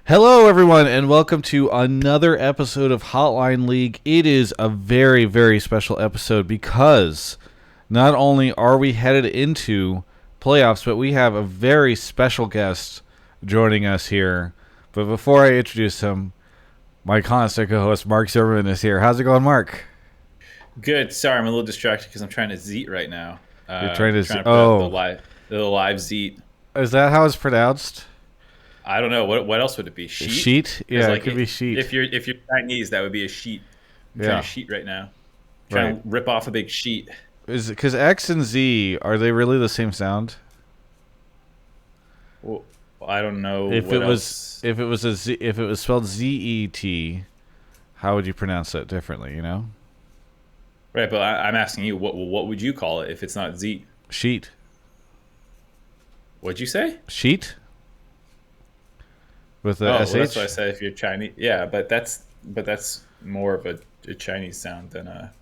Hello, everyone, and welcome to another episode of Hotline League. It is a very, very special episode because not only are we headed into playoffs, but we have a very special guest joining us here. But before I introduce him, my constant co-host, Mark Zerman, is here. How's it going, Mark? Good. Sorry, I'm a little distracted because I'm trying to zeet right now. You're trying to put up the live zeet. Is that how it's pronounced? I don't know. What else would it be? Sheet? Sheet? Yeah, it could be sheet. If you're Chinese, that would be a sheet. I'm trying to sheet right now. Trying to rip off a big sheet. Is it because X and Z, are they really the same sound? Well, I don't know. If it was spelled Z-E-T, how would you pronounce it differently? You know? Right, but I'm asking you, what would you call it if it's not Z? Sheet. What'd you say? Sheet. With the SH? Well, that's what I said. If you're Chinese, yeah, but that's more of a Chinese sound than a.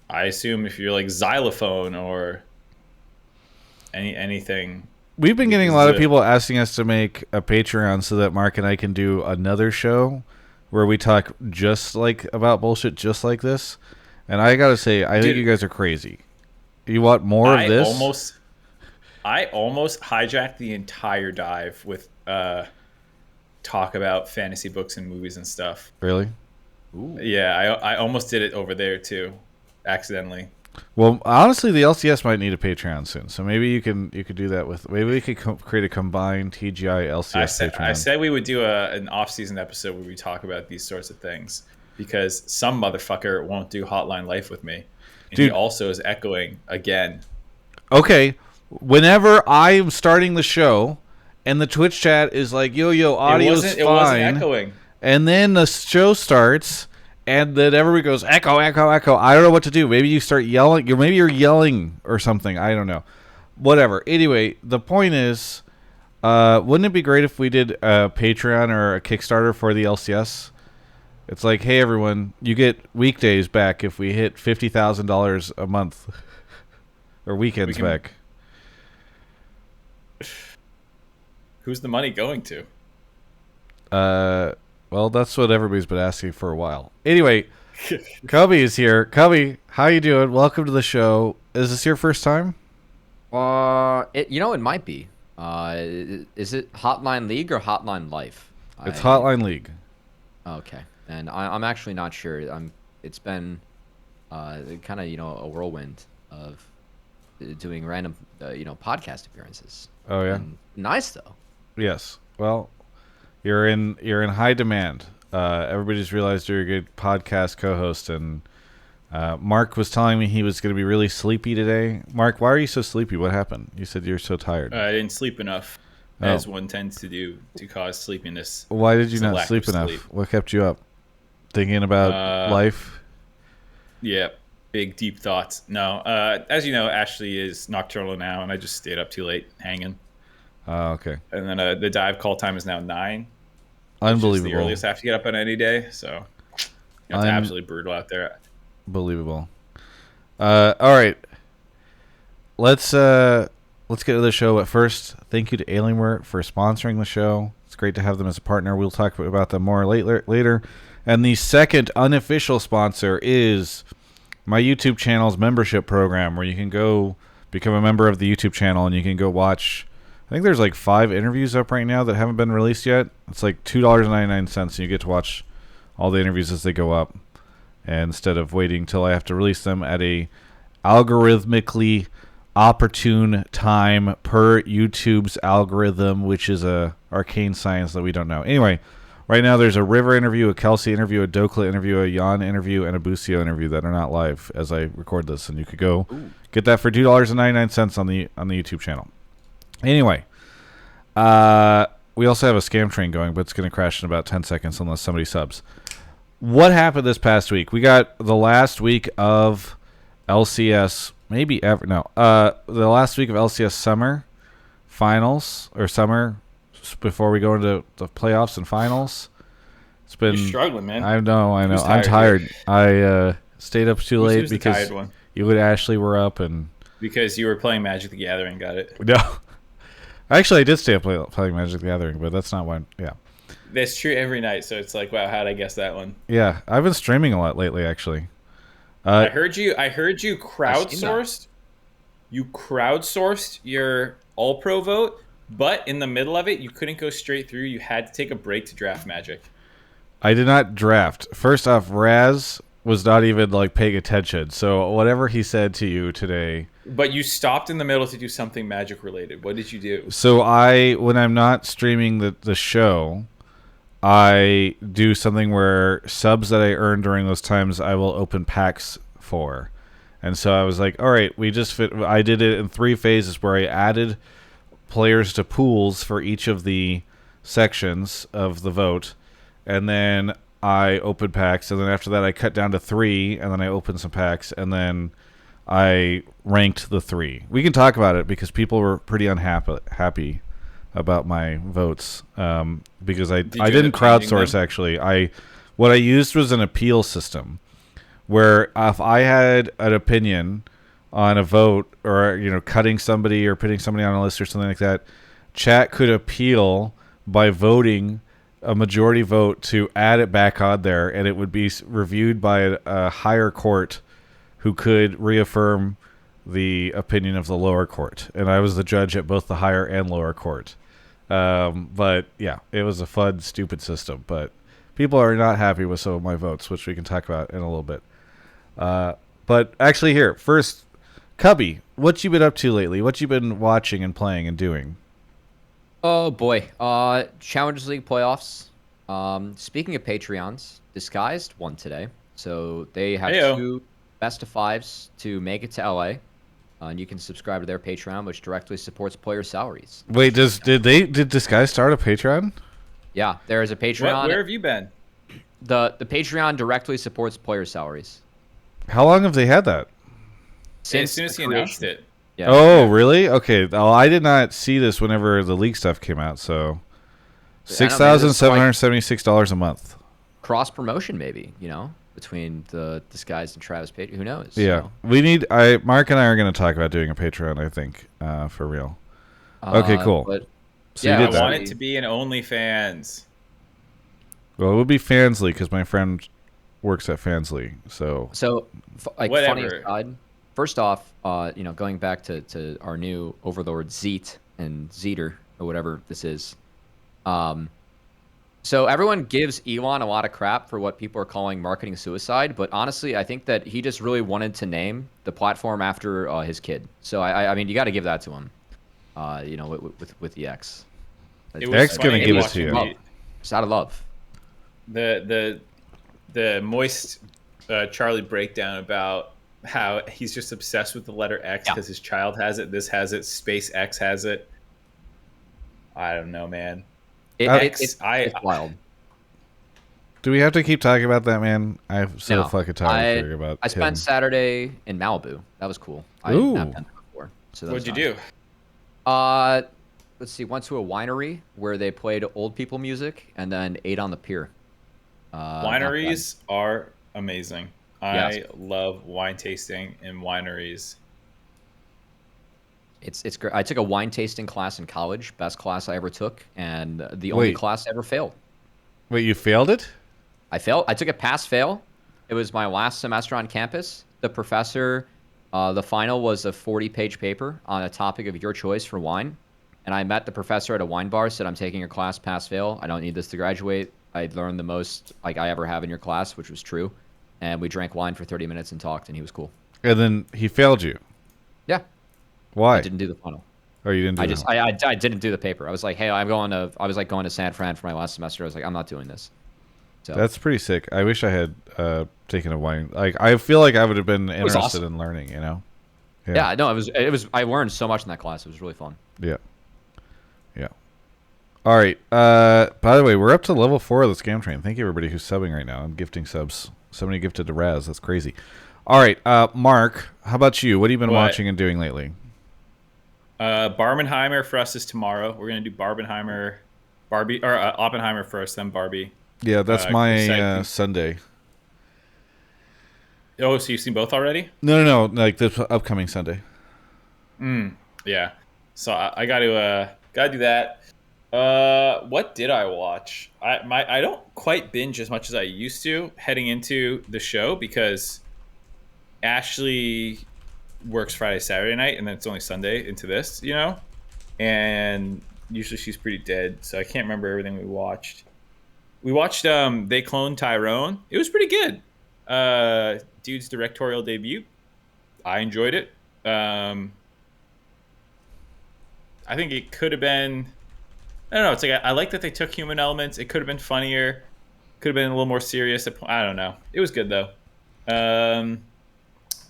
I assume if you're like xylophone or anything. We've been getting a lot of people asking us to make a Patreon so that Mark and I can do another show where we talk just like about bullshit just like this. And I gotta say, I think you guys are crazy. You want more of this? I almost hijacked the entire dive with talk about fantasy books and movies and stuff. Really? Ooh. Yeah, I almost did it over there too, accidentally. Well, honestly, the LCS might need a Patreon soon, so maybe you could do that with. Maybe we could create a combined TGI LCS Patreon. I said we would do an off-season episode where we talk about these sorts of things because some motherfucker won't do Hotline Life with me, and he also is echoing again. Okay, whenever I'm starting the show, and the Twitch chat is like, "Yo, audio's fine," it wasn't echoing, and then the show starts. And then everybody goes, echo, echo, echo. I don't know what to do. Maybe you start yelling. Maybe you're yelling or something. I don't know. Whatever. Anyway, the point is, wouldn't it be great if we did a Patreon or a Kickstarter for the LCS? It's like, hey, everyone, you get weekdays back if we hit $50,000 a month. Or weekends back. Who's the money going to? Well, that's what everybody's been asking for a while. Anyway, Cubby is here. Cubby, how you doing? Welcome to the show. Is this your first time? It might be. Is it Hotline League or Hotline Life? It's Hotline League. Okay, and I'm actually not sure. It's been kind of a whirlwind of doing random podcast appearances. Oh yeah, nice though. Yes. Well. You're in high demand. Everybody's realized you're a good podcast co-host, and Mark was telling me he was going to be really sleepy today. Mark, why are you so sleepy? What happened? You said you're so tired. I didn't sleep enough, as one tends to do to cause sleepiness. Why did you not sleep enough? What kept you up? Thinking about life? Yeah, big deep thoughts. No, as you know, Ashley is nocturnal now, and I just stayed up too late hanging. Oh, okay. And then the dive call time is now 9. Unbelievable. The earliest I have to get up on any day, so it's absolutely brutal out there. Believable. All right, let's get to the show. But first, thank you to Alienware for sponsoring the show. It's great to have them as a partner. We'll talk about them more later. And the second unofficial sponsor is my YouTube channel's membership program, where you can go become a member of the YouTube channel and you can go watch. I think there's like 5 interviews up right now that haven't been released yet. It's like $2.99, and you get to watch all the interviews as they go up, and instead of waiting till I have to release them at a algorithmically opportune time per YouTube's algorithm, which is a arcane science that we don't know. Anyway, right now there's a River interview, a Kelsey interview, a Dokla interview, a Jan interview, and a Busio interview that are not live as I record this, and you could go get that for $2.99 on the YouTube channel. Anyway, we also have a scam train going, but it's going to crash in about 10 seconds unless somebody subs. What happened this past week? We got the last week of LCS, the last week of LCS summer finals, or summer before we go into the playoffs and finals. It's been You're struggling, man. I know. I'm tired. I stayed up too late because you and Ashley were up, and because you were playing Magic the Gathering. Got it? No. Actually, I did stay up playing Magic the Gathering, but that's not one. Yeah. That's true every night. So it's like, wow, how'd I guess that one? Yeah, I've been streaming a lot lately, actually. I heard you I've seen that. crowdsourced. You crowdsourced your All Pro vote, but in the middle of it, you couldn't go straight through. You had to take a break to draft Magic. I did not draft. First off, Raz was not even like paying attention. So whatever he said to you today. But you stopped in the middle to do something Magic related. What did you do? So when I'm not streaming the show, I do something where subs that I earn during those times I will open packs for. And so I was like, all right, I did it in 3 phases where I added players to pools for each of the sections of the vote. And then I opened packs. And then after that, I cut down to 3. And then I opened some packs. And then I ranked the 3. We can talk about it because people were pretty happy about my votes because I didn't crowdsource, actually. What I used was an appeal system where if I had an opinion on a vote or cutting somebody or putting somebody on a list or something like that, chat could appeal by voting a majority vote to add it back on there, and it would be reviewed by a higher court who could reaffirm the opinion of the lower court. And I was the judge at both the higher and lower court. But yeah, it was a fun, stupid system. But people are not happy with some of my votes, which we can talk about in a little bit. But actually here, first, Cubby, what you been up to lately? What you been watching and playing and doing? Oh boy, Challengers League playoffs. Speaking of Patreons, Disguised won today, so they have Heyo. 2 best of 5s to make it to LA, and you can subscribe to their Patreon, which directly supports player salaries. Wait, did Disguise start a Patreon? Yeah, there is a Patreon. Where have you been? The Patreon directly supports player salaries. How long have they had that? As soon as he announced it. Yeah. Oh, really? Okay. Oh, I did not see this whenever the league stuff came out. So, $6,776 a month. Cross promotion, maybe, between the Disguised and Travis Page. Who knows? Yeah, we need. Mark and I are going to talk about doing a Patreon. I think for real. Okay, cool. But, So yeah, you I did that. want it to be an OnlyFans. Well, it would be Fansly because my friend works at Fansly. So funny Whatever. aside. First off, going back to our new overlord Zeet and Zeter or whatever this is. So everyone gives Elon a lot of crap for what people are calling marketing suicide, but honestly, I think that he just really wanted to name the platform after his kid. So I mean, you got to give that to him. With the X. X gonna give it to you. It's out of love. The moist Charlie breakdown about how he's just obsessed with the letter X because his child has it, this has it, Space X has it. I don't know, man. It's wild. Do we have to keep talking about that, man? I'm so No. fucking tired of hearing about I spent him. Saturday in Malibu. That was cool. I Ooh. hadn't been there before. So that What'd you was do? nice. Let's see. Went to a winery where they played old people music, and then ate on the pier. Wineries are amazing. Yes. I love wine tasting in wineries. It's great. I took a wine tasting class in college, best class I ever took, and the only Wait. class I ever failed. Wait, you failed it? I failed. I took a pass-fail. It was my last semester on campus. The professor, the final was a 40-page paper on a topic of your choice for wine. And I met the professor at a wine bar, said, I'm taking your class, pass-fail. I don't need this to graduate. I learned the most I ever have in your class, which was true. And we drank wine for 30 minutes and talked, and he was cool. And then he failed you. Yeah. Why? I didn't do the final. Or you didn't do I didn't do the paper. I was like, hey, I was like going to San Fran for my last semester. I was like, I'm not doing this. So That's pretty sick. I wish I had taken a wine. Like, I feel like I would have been interested awesome. in learning, yeah, no, it was. I learned so much in that class. It was really fun. Yeah. Yeah. All right. By the way, we're up to level 4 of the scam train. Thank you, everybody who's subbing right now. I'm gifting subs. Somebody gifted to Raz. That's crazy. All right. Mark, how about you? What have you been watching and doing lately? Barbenheimer for us is tomorrow. We're going to do Barbenheimer, Barbie, or Oppenheimer first, then Barbie. Yeah, that's my exciting. Sunday. Oh, so you've seen both already? No. Like this upcoming Sunday. Yeah. So I got to gotta do that. What did I watch? I don't quite binge as much as I used to heading into the show because Ashley works Friday, Saturday night, and then it's only Sunday into this, And usually she's pretty dead, so I can't remember everything we watched. We watched They Cloned Tyrone. It was pretty good. Dude's directorial debut. I enjoyed it. I think it could have been. I don't know. It's like I like that they took human elements. It could have been funnier. Could have been a little more serious. I don't know. It was good though.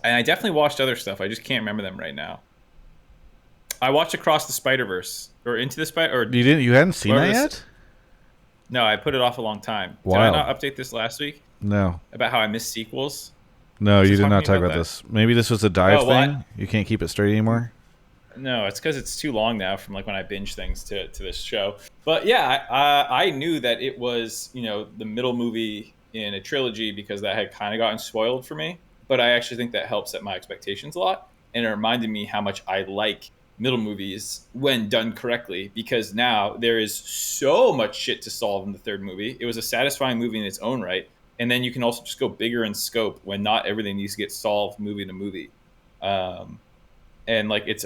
And I definitely watched other stuff. I just can't remember them right now. I watched Across the Spider-Verse or Into the Spider. Or you didn't? You hadn't seen that yet? No, I put it off a long time. Wow. Did I not update this last week? No. About how I missed sequels? No, you did not talk about this. Maybe this was a dive thing. You can't keep it straight anymore. No, it's because it's too long now from like when I binge things to this show. But yeah, I knew that it was the middle movie in a trilogy because that had kind of gotten spoiled for me. But I actually think that helped set my expectations a lot, and it reminded me how much I like middle movies when done correctly, because now there is so much shit to solve in the third movie. It was a satisfying movie in its own right, and then you can also just go bigger in scope when not everything needs to get solved movie to movie. And like it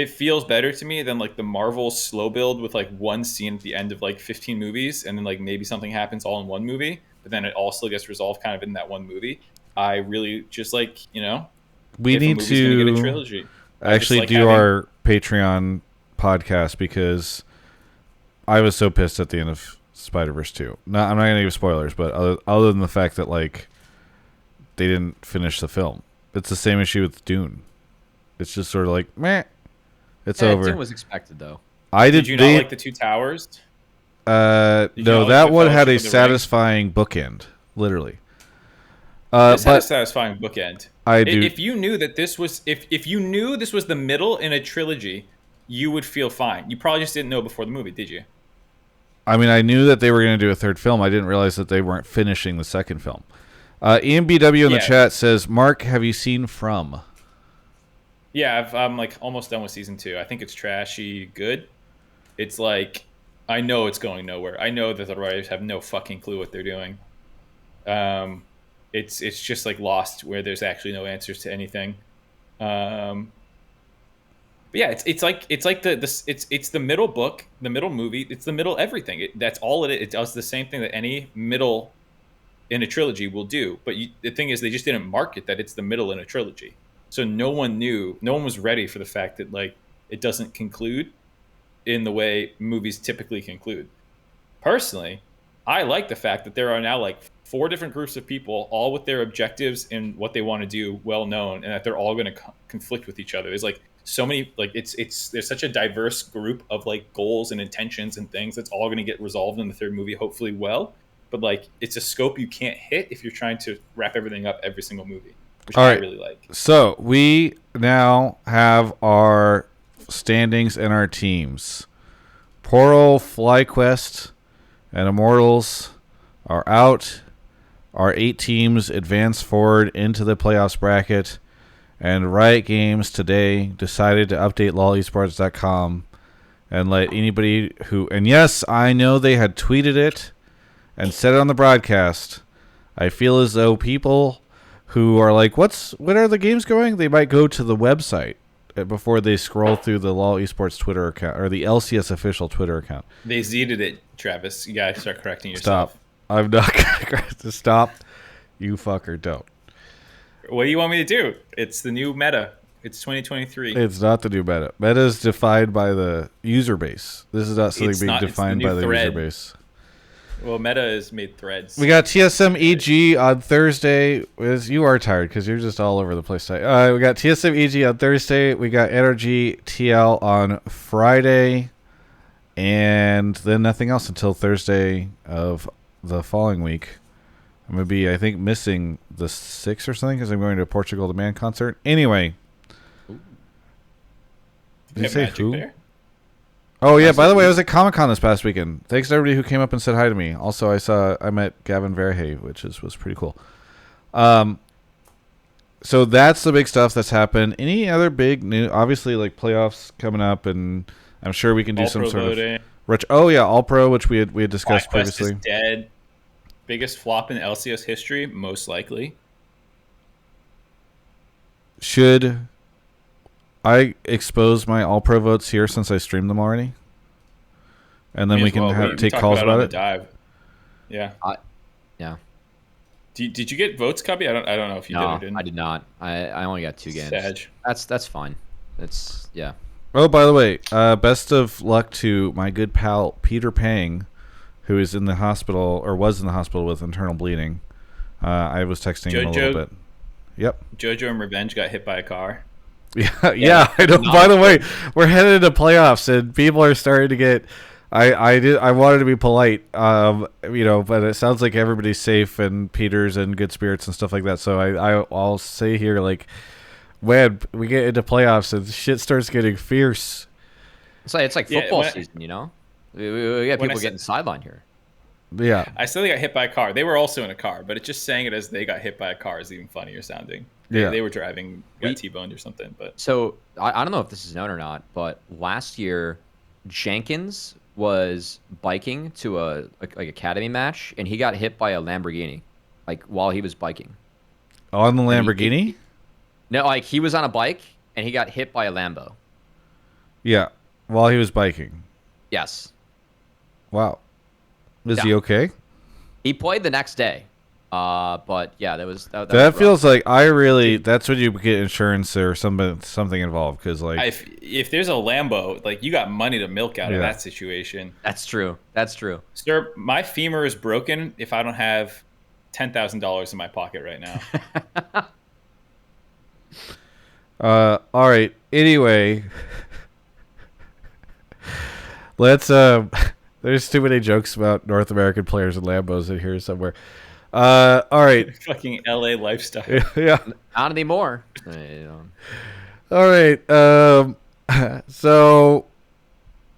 feels better to me than like the Marvel slow build with like one scene at the end of like 15 movies and then like maybe something happens all in one movie, but then it also gets resolved kind of in that one movie. I really just like, we need to get a trilogy. Actually do our Patreon podcast because I was so pissed at the end of Spider-Verse 2. I'm not going to give spoilers, but other than the fact that like they didn't finish the film. It's the same issue with Dune. It's just sort of like, meh. It's over. Dune was expected though. Did you not like the Two Towers? No, that one had a satisfying bookend, literally. This had a satisfying bookend. I do. If you knew that this was, if you knew this was the middle in a trilogy, you would feel fine. You probably just didn't know before the movie, did you? I mean, I knew that they were going to do a third film. I didn't realize that they weren't finishing the second film. EMBW in the chat says, Mark, have you seen From? Yeah, I'm like almost done with season 2. I think it's trashy good. It's like, I know it's going nowhere. I know that the writers have no fucking clue what they're doing. It's just like Lost, where there's actually no answers to anything. But yeah, it's like it's the middle book, the middle movie, it's the middle everything. That's all it is. It does the same thing that any middle in a trilogy will do. But the thing is, they just didn't market that it's the middle in a trilogy. So no one was ready for the fact that like it doesn't conclude in the way movies typically conclude. Personally, I like the fact that there are now like 4 different groups of people, all with their objectives and what they want to do well known, and that they're all going to conflict with each other. There's like so many, like there's such a diverse group of like goals and intentions and things that's all going to get resolved in the third movie, hopefully well. But like it's a scope you can't hit if you're trying to wrap everything up every single movie, which I really like. So we now have our standings and our teams. Poro, FlyQuest, and Immortals are out. Our 8 teams advance forward into the playoffs bracket. And Riot Games today decided to update lolesports.com and let anybody who... And yes, I know they had tweeted it and said it on the broadcast. I feel as though people who are like, what are the games going? They might go to the website before they scroll through the LOL Esports Twitter account or the LCS official Twitter account. They Z'd it, Travis. You gotta start correcting yourself. Stop. I'm not gonna stop. You fucker, don't. What do you want me to do? It's the new meta. It's 2023. It's not the new meta. Meta is defined by the user base. This is not something being defined by the user base. Well, Meta has made threads. We got TSM EG on Thursday. You are tired because you're just all over the place today. We got TSM EG on Thursday. We got NRG TL on Friday. And then nothing else until Thursday of the following week. I'm going to be, I think, missing the 6th or something because I'm going to a Portugal Demand concert. Anyway. Did you say who? There? Oh, yeah. By the way, I was at Comic-Con this past weekend. Thanks to everybody who came up and said hi to me. Also, I met Gavin Verhey, which was pretty cool. So that's the big stuff that's happened. Any other big news? Obviously, like playoffs coming up, and I'm sure we can do some All-pro sort voting. of Oh yeah, All Pro, which we had discussed FlyQuest previously. is dead. Biggest flop in LCS history, most likely. Should I expose my All Pro votes here since I streamed them already? And then May we as can well. We take talked calls on about the it. Dive. Yeah. Yeah. Did you get votes, Cubby? I don't know if you did or didn't. I did not. I only got 2 games. Sag. That's fine. It's yeah. Oh, by the way, best of luck to my good pal Peter Pang, who is in the hospital or was in the hospital with internal bleeding. I was texting him a little bit. Yep. JoJo and Revenge got hit by a car. Yeah, I know. By the way, we're headed to playoffs, and people are starting to get. I wanted to be polite, but it sounds like everybody's safe and Peter's in good spirits and stuff like that. So I'll say here, like, when we get into playoffs and shit starts getting fierce. It's like football season, you know. We got people getting sidelined here. Yeah, I still got hit by a car. They were also in a car, but it's just saying it as they got hit by a car is even funnier sounding. Yeah, they were driving, got T-boned or something. But so I don't know if this is known or not, but last year Jenkins was biking to a academy match, and he got hit by a Lamborghini, like while he was biking. On the Lamborghini? No, like he was on a bike and he got hit by a Lambo. Yeah, while he was biking. Yes. Wow. Is he okay? He played the next day. But yeah, that was feels like that's when you get insurance or something involved, because like if there's a Lambo, like you got money to milk out of that situation. That's true. Sir, my femur is broken if I don't have $10,000 in my pocket right now. All right. Anyway, let's there's too many jokes about North American players and Lambos in here somewhere. All right. Fucking LA lifestyle. Yeah. Not anymore. All right. So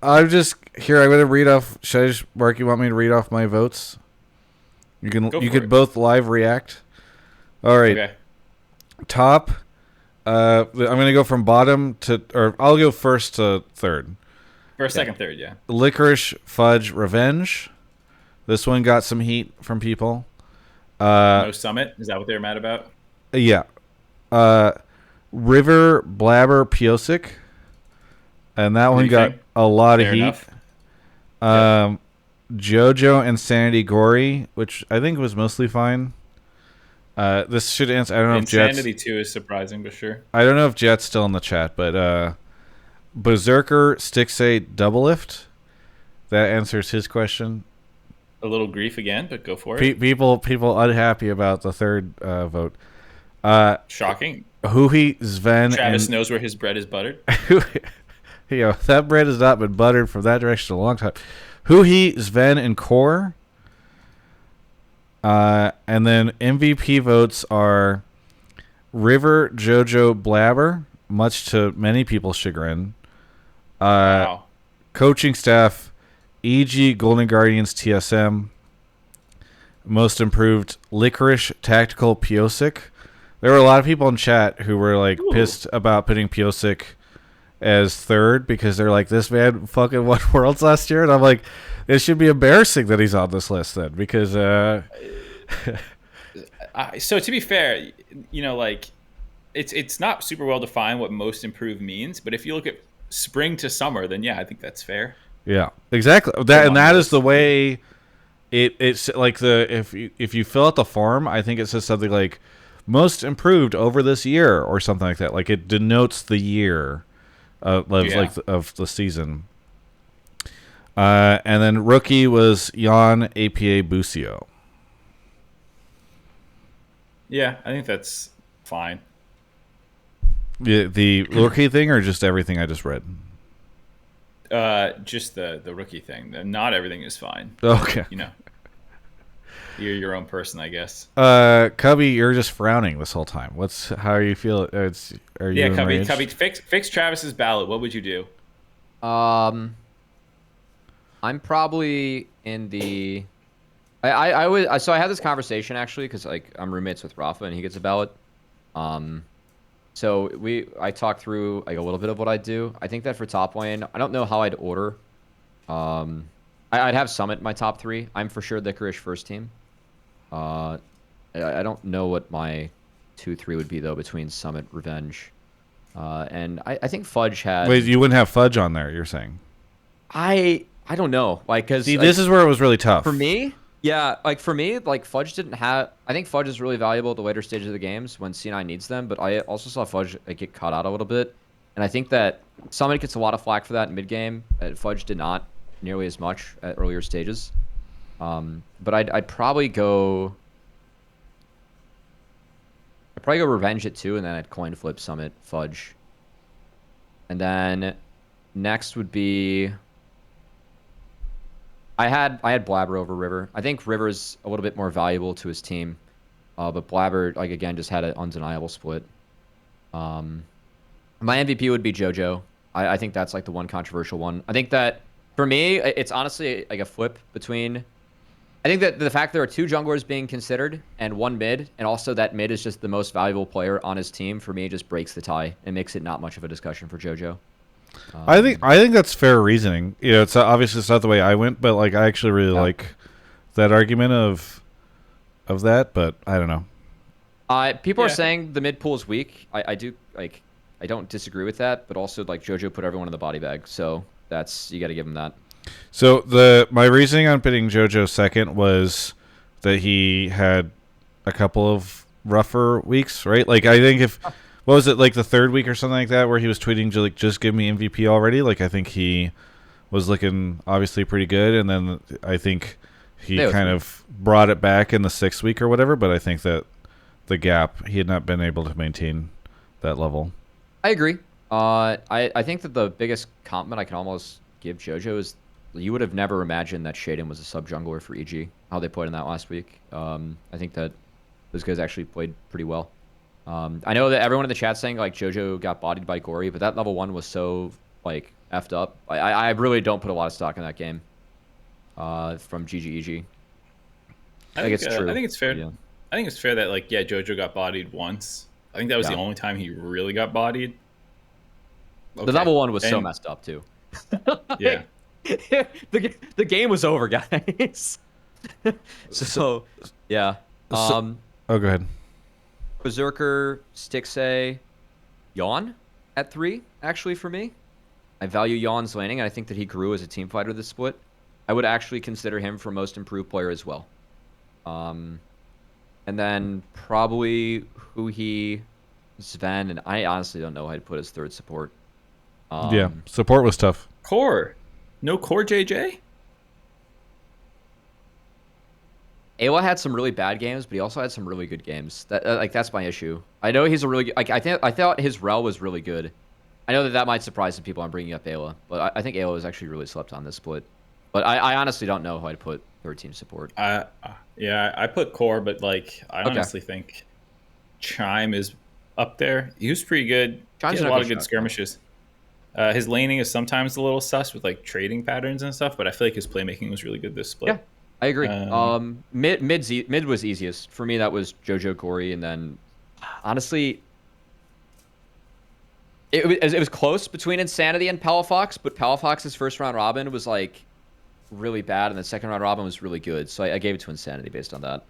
I'm just here. I'm going to read off. Should I just, Mark, you want me to read off my votes? You could both live react. All right. Okay. Top. I'm going to go from bottom to, or I'll go first to third. First, second, third, yeah. Licorice, Fudge, Revenge. This one got some heat from people. No Summit? Is that what they were mad about? Yeah. River, Blaber, Piosic. And that one got a lot of heat. Jojo, Insanity, Gory, which I think was mostly fine. This should answer. I don't know if Jet's... Insanity 2 is surprising, but sure. I don't know if Jet's still in the chat, but Berserker, Stixay, Double Lift. That answers his question. A little grief again, but go for it. People unhappy about the third vote. Shocking. Huhi, Zven, Travis knows where his bread is buttered. That bread has not been buttered from that direction in a long time. Huhi, Zven, and Core. And then MVP votes are River, Jojo, Blaber, much to many people's chagrin. Wow. Coaching staff, EG, Golden Guardians, TSM. Most improved, Licorice, Tactical, Piosic. There were a lot of people in chat who were like pissed about putting Piosic as third because they're like, this man fucking won Worlds last year, and I'm like, it should be embarrassing that he's on this list then, because so to be fair, like it's not super well defined what most improved means, but if you look at spring to summer, then yeah, I think that's fair. Yeah, exactly. That is the way it's like if you fill out the form, I think it says something like most improved over this year or something like that. Like it denotes the year of the season. And then rookie was Jan APA Busio. Yeah, I think that's fine. The rookie thing or just everything I just read? Just the rookie thing. Not everything is fine. Okay. You're your own person, I guess. Cubby, you're just frowning this whole time. How are you feeling? Are you enraged? Cubby, fix Travis's ballot. What would you do? I'm probably in the. I would. So I had this conversation actually because like I'm roommates with Rafa and he gets a ballot. So I talked through like a little bit of what I'd do. I think that for top lane, I don't know how I'd order. I'd have Summit in my top 3. I'm for sure Licorice first team. I don't know what my 2-3 would be though between Summit, Revenge, and I think Fudge had. Wait, you wouldn't have Fudge on there? You're saying? I don't know, like, cause See, like, this is where it was really tough for me. Yeah, like for me, like Fudge didn't have. I think Fudge is really valuable at the later stages of the games when C9 needs them. But I also saw Fudge like, get caught out a little bit, and I think that Summit gets a lot of flack for that in mid game. Fudge did not nearly as much at earlier stages. But I'd probably go. I'd probably go Revenge at 2, and then I'd coin flip Summit Fudge. And then next would be. I had Blaber over River. I think River's a little bit more valuable to his team, but Blaber, like again, just had an undeniable split. My MVP would be JoJo. I think that's like the one controversial one. I think that for me, it's honestly like a flip between. I think that the fact there are 2 junglers being considered and 1 mid, and also that mid is just the most valuable player on his team, for me just breaks the tie and makes it not much of a discussion for JoJo. I think that's fair reasoning. You know, it's obviously it's not the way I went, but like I actually really like that argument of that. But I don't know. People are saying the mid pool is weak. I do like. I don't disagree with that, but also like JoJo put everyone in the body bag, so that's you got to give him that. So my reasoning on putting JoJo second was that he had a couple of rougher weeks, right? Like I think if. What was it, like the 3rd week or something like that, where he was tweeting, like, just give me MVP already? Like, I think he was looking obviously pretty good, and then I think he kind of brought it back in the 6th week or whatever, but I think that the gap, he had not been able to maintain that level. I agree. I think that the biggest compliment I can almost give JoJo is you would have never imagined that Shaden was a sub-jungler for EG, how they played in that last week. I think that those guys actually played pretty well. I know that everyone in the chat saying like JoJo got bodied by Gory, but that level 1 was so like effed up. I really don't put a lot of stock in that game. From GGEG. I think it's true. I think it's fair. Yeah. I think it's fair that like JoJo got bodied once. I think that was the only time he really got bodied. Okay. The level 1 was so messed up too. Yeah. the game was over, guys. so yeah. Oh, go ahead. Berserker, Stixay, Yawn at 3, actually, for me. I value Yawn's laning, and I think that he grew as a team fighter this split. I would actually consider him for most improved player as well. And then probably Huhi, Zven, and I honestly don't know how to put his 3rd support. Yeah, support was tough. Core. No core JJ? Ayla had some really bad games, but he also had some really good games. That's my issue. I know he's a really good. I thought his rel was really good. I know that might surprise some people. I'm bringing up Ayla, but I think Ayla was actually really slept on this split. But I honestly don't know how I'd put 3rd team support. Yeah, I put core, but like I honestly think Chime is up there. He was pretty good. He had a lot of good skirmishes. His laning is sometimes a little sus with like trading patterns and stuff, but I feel like his playmaking was really good this split. Yeah. I agree. Mid was easiest for me. That was JoJo, Gory, and then honestly, it was close between Insanity and Palafox, but Palafox's 1st round robin was like really bad, and the 2nd round robin was really good. So I gave it to Insanity based on that.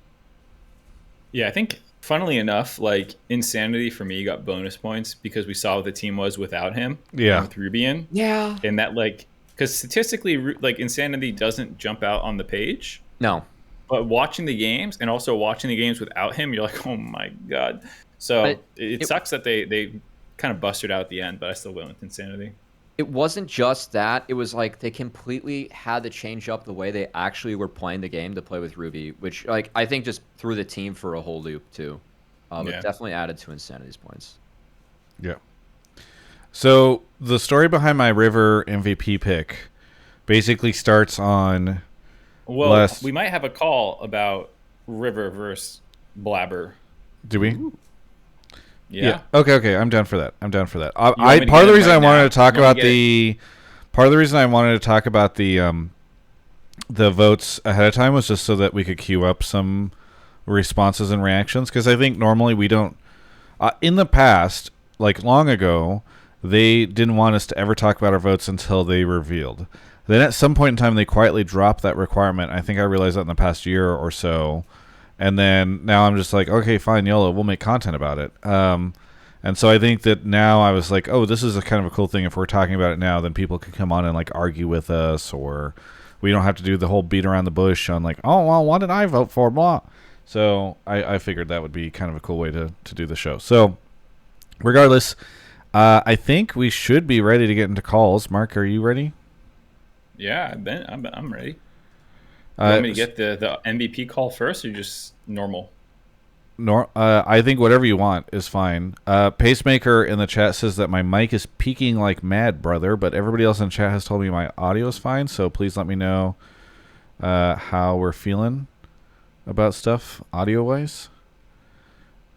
Yeah, I think funnily enough, like Insanity for me got bonus points because we saw what the team was without him. Yeah, with Rubian. Yeah, and that like. Because statistically, like Insanity doesn't jump out on the page. No. But watching the games and also watching the games without him, you're like, oh my god. So it sucks that they kind of busted out at the end, but I still went with Insanity. It wasn't just that. It was like they completely had to change up the way they actually were playing the game to play with Ruby, which like I think just threw the team for a whole loop too. It definitely added to Insanity's points. Yeah. So the story behind my River MVP pick basically starts on. Well, we might have a call about River versus Blaber. Do we? Yeah. Okay. I'm down for that. Part of the reason I wanted to talk about the votes ahead of time was just so that we could queue up some responses and reactions, because I think normally we don't. In the past, like long ago, they didn't want us to ever talk about our votes until they revealed. Then at some point in time, they quietly dropped that requirement. I think I realized that in the past year or so. And then now I'm just like, okay, fine, YOLO, we'll make content about it. And so I think that now I was like, oh, this is a kind of a cool thing. If we're talking about it now, then people can come on and like argue with us, or we don't have to do the whole beat around the bush on like, oh, well, what did I vote for? Blah. So I figured that would be kind of a cool way to do the show. So regardless, I think we should be ready to get into calls. Mark, are you ready? Yeah, I'm ready. You want me to get the MVP call first, or just normal? I think whatever you want is fine. Pacemaker in the chat says that my mic is peaking like mad, brother, but everybody else in the chat has told me my audio is fine, so please let me know how we're feeling about stuff audio-wise.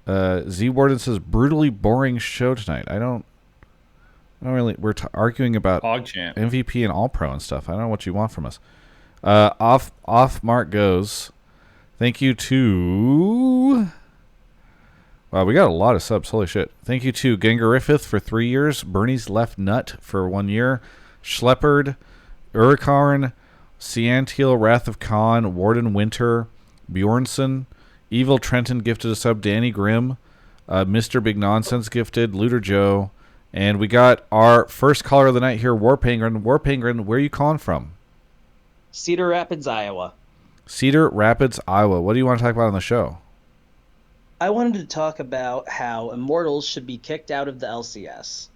Z Warden says, brutally boring show tonight. I don't really... We're arguing about PogChamp. MVP and All-Pro and stuff. I don't know what you want from us. Off Mark goes. Thank you to... Wow, we got a lot of subs. Holy shit. Thank you to Gengariffith for 3 years. Bernie's Left Nut for 1 year. Schleppard, Urikarn, Ciantiel, Wrath of Khan, Warden Winter, Bjornson, Evil Trenton gifted a sub. Danny Grimm, Mr. Big Nonsense gifted. Looter Joe. And we got our first caller of the night here, Warpenguin. Warpenguin, where are you calling from? Cedar Rapids, Iowa. Cedar Rapids, Iowa. What do you want to talk about on the show? I wanted to talk about how Immortals should be kicked out of the LCS.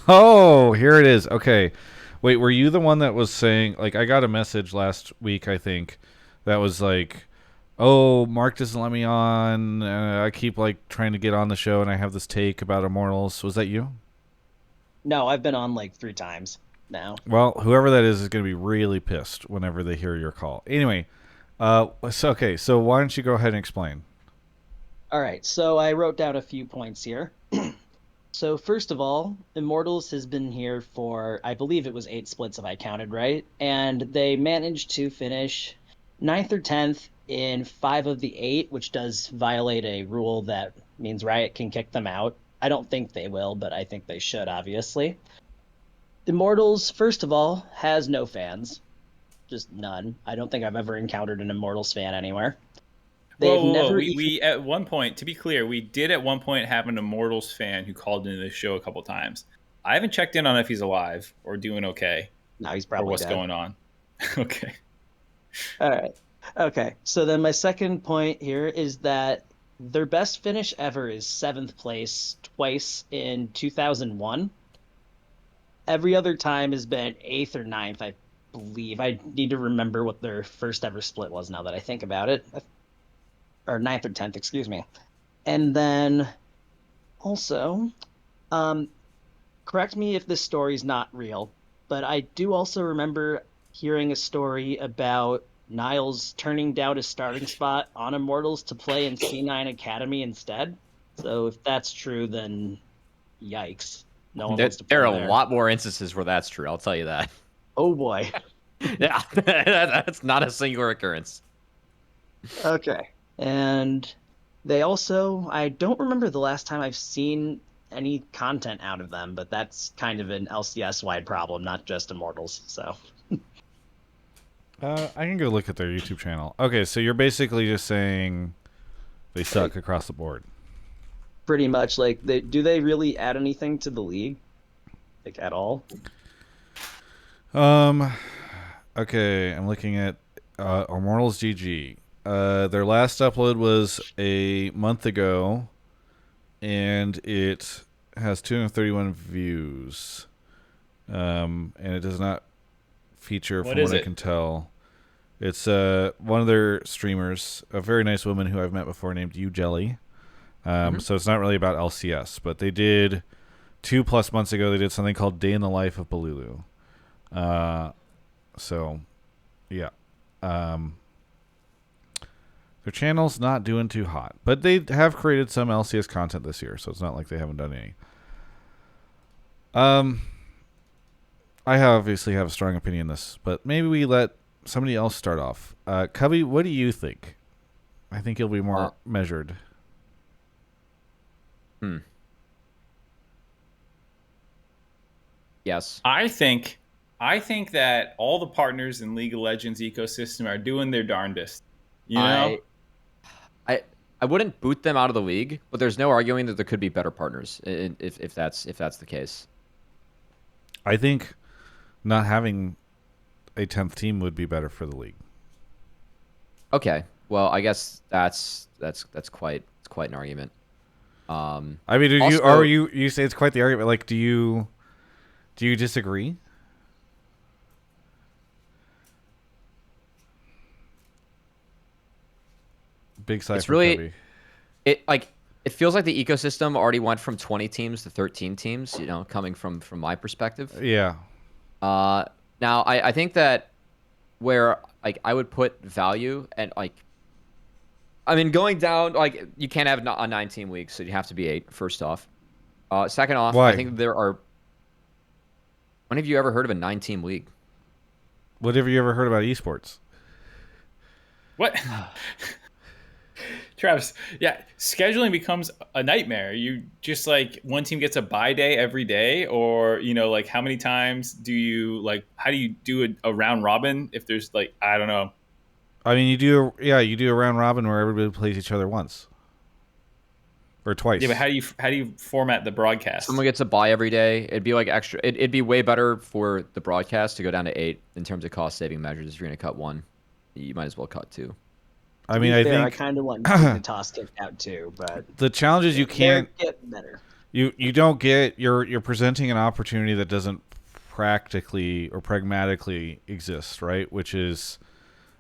Oh, here it is. Okay. Wait, were you the one that was saying, like, I got a message last week, I think, that was like, oh, Mark doesn't let me on. I keep, like, trying to get on the show, and I have this take about Immortals. Was that you? No, I've been on like 3 times now. Well, whoever that is going to be really pissed whenever they hear your call. Anyway, so why don't you go ahead and explain? All right, so I wrote down a few points here. So first of all, Immortals has been here for, I believe it was 8 splits if I counted right, and they managed to finish 9th or 10th in 5 of the 8, which does violate a rule that means Riot can kick them out. I don't think they will, but I think they should, obviously. Immortals, first of all, has no fans. Just none. I don't think I've ever encountered an Immortals fan anywhere. Whoa. We at one point, to be clear, we did at one point have an Immortals fan who called into the show a couple times. I haven't checked in on if he's alive or doing okay. No, he's probably or what's dead. going on. Okay. All right. Okay. So then my second point here is that their best finish ever is 7th place twice in 2001. Every other time has been 8th or 9th, I believe. I need to remember what their first ever split was now that I think about it. Or 9th or 10th, excuse me. And then also, correct me if this story's not real, but I do also remember hearing a story about Niles turning down a starting spot on Immortals to play in C9 Academy instead. So if that's true, then yikes. No one wants to play there are there. a lot more instances where that's true, I'll tell you that. Oh boy. Yeah, that's not a singular occurrence. Okay. And they also, I don't remember the last time I've seen any content out of them, but that's kind of an LCS-wide problem, not just Immortals, so... I can go look at their YouTube channel. Okay, so you're basically just saying they suck across the board. Pretty much. Like, do they really add anything to the league? Like, at all? Okay, I'm looking at Immortals GG. Their last upload was a month ago, and it has 231 views. And it does not feature, from what I can tell. It's one of their streamers, a very nice woman who I've met before named You Jelly. So it's not really about LCS, but they did 2+ months ago. They did something called Day in the Life of Balulu. So yeah, their channel's not doing too hot, but they have created some LCS content this year, so it's not like they haven't done any. I obviously have a strong opinion on this, but maybe we let somebody else start off. Cubby, what do you think? I think you'll be more measured. Yes. I think that all the partners in League of Legends ecosystem are doing their darndest. You know? I I I wouldn't boot them out of the league, but there's no arguing that there could be better partners if that's the case. I think not having a 10th team would be better for the league. Okay. Well, I guess that's quite an argument. I mean, Also, you say it's quite the argument. Like, do you disagree? Big it's cipher really Cubby. it feels like the ecosystem already went from 20 teams to 13 teams, coming from my perspective. Yeah. Uh, Now I think that where like I would put value and I mean going down like you can't have a 9-team league, so you have to be 8 first off. Second off, I Why? think there are. When have you ever heard of a 9-team league? What have you ever heard about esports? What? Travis, yeah, scheduling becomes a nightmare. You just like one team gets a bye day every day, or like how many times do you how do you do a round robin if there's I don't know. I mean, you do a round robin where everybody plays each other once or twice. Yeah, but how do you format the broadcast? Someone gets a bye every day. It'd be like extra. It'd be way better for the broadcast to go down to 8 in terms of cost saving measures. If you're gonna cut 1, you might as well cut 2. I mean, I think I kind of want the toss kicked out too, but the challenge is you can't get better. you don't get you're presenting an opportunity that doesn't practically or pragmatically exist, right? Which is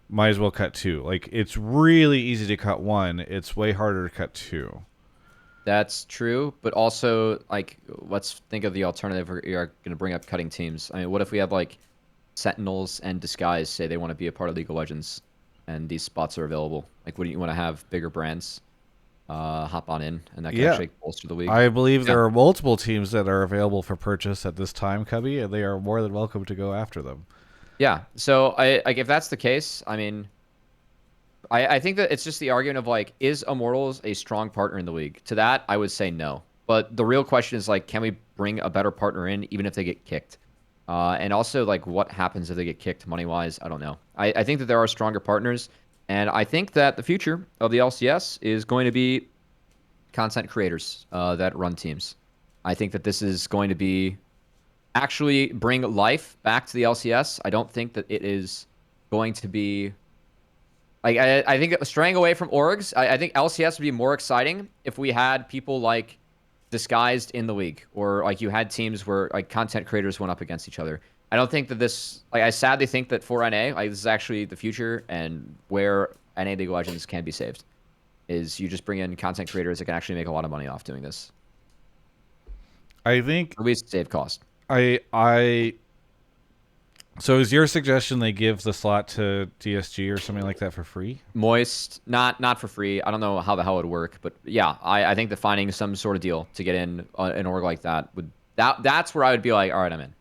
might as well cut 2. Like, it's really easy to cut 1. It's way harder to cut 2. That's true, but also let's think of the alternative. You're going to bring up cutting teams. I mean, what if we have Sentinels and Disguise say they want to be a part of League of Legends, and these spots are available? Wouldn't you want to have bigger brands hop on in, and that can actually bolster the league? I believe there are multiple teams that are available for purchase at this time, Cubby, and they are more than welcome to go after them. Yeah. So if that's the case, I mean, I think that it's just the argument of is Immortals a strong partner in the league? To that, I would say no. But the real question is can we bring a better partner in even if they get kicked? And also what happens if they get kicked money wise? I don't know. I think that there are stronger partners, and I think that the future of the LCS is going to be content creators that run teams. I think that this is going to be actually bring life back to the LCS. I don't think that it is going to be. I think straying away from orgs, I think LCS would be more exciting if we had people disguised in the league, or you had teams where content creators went up against each other. I don't think that this. I sadly think that for NA, this is actually the future, and where NA League of Legends can be saved is you just bring in content creators that can actually make a lot of money off doing this. I think At least save cost. So is your suggestion they give the slot to DSG or something like that for free? Moist, not for free. I don't know how the hell it would work, but yeah, I think that finding some sort of deal to get in an org like that that's where I would be all right, I'm in.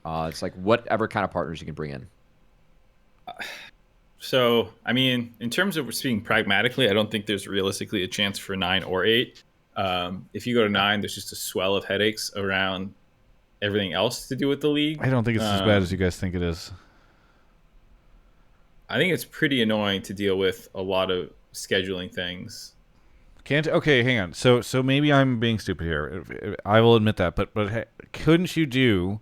It's whatever kind of partners you can bring in. So, I mean, in terms of speaking pragmatically, I don't think there's realistically a chance for 9 or 8. If you go to 9, there's just a swell of headaches around everything else to do with the league. I don't think it's as bad as you guys think it is. I think it's pretty annoying to deal with a lot of scheduling things. Okay, hang on. So maybe I'm being stupid here. I will admit that. But hey, couldn't you do?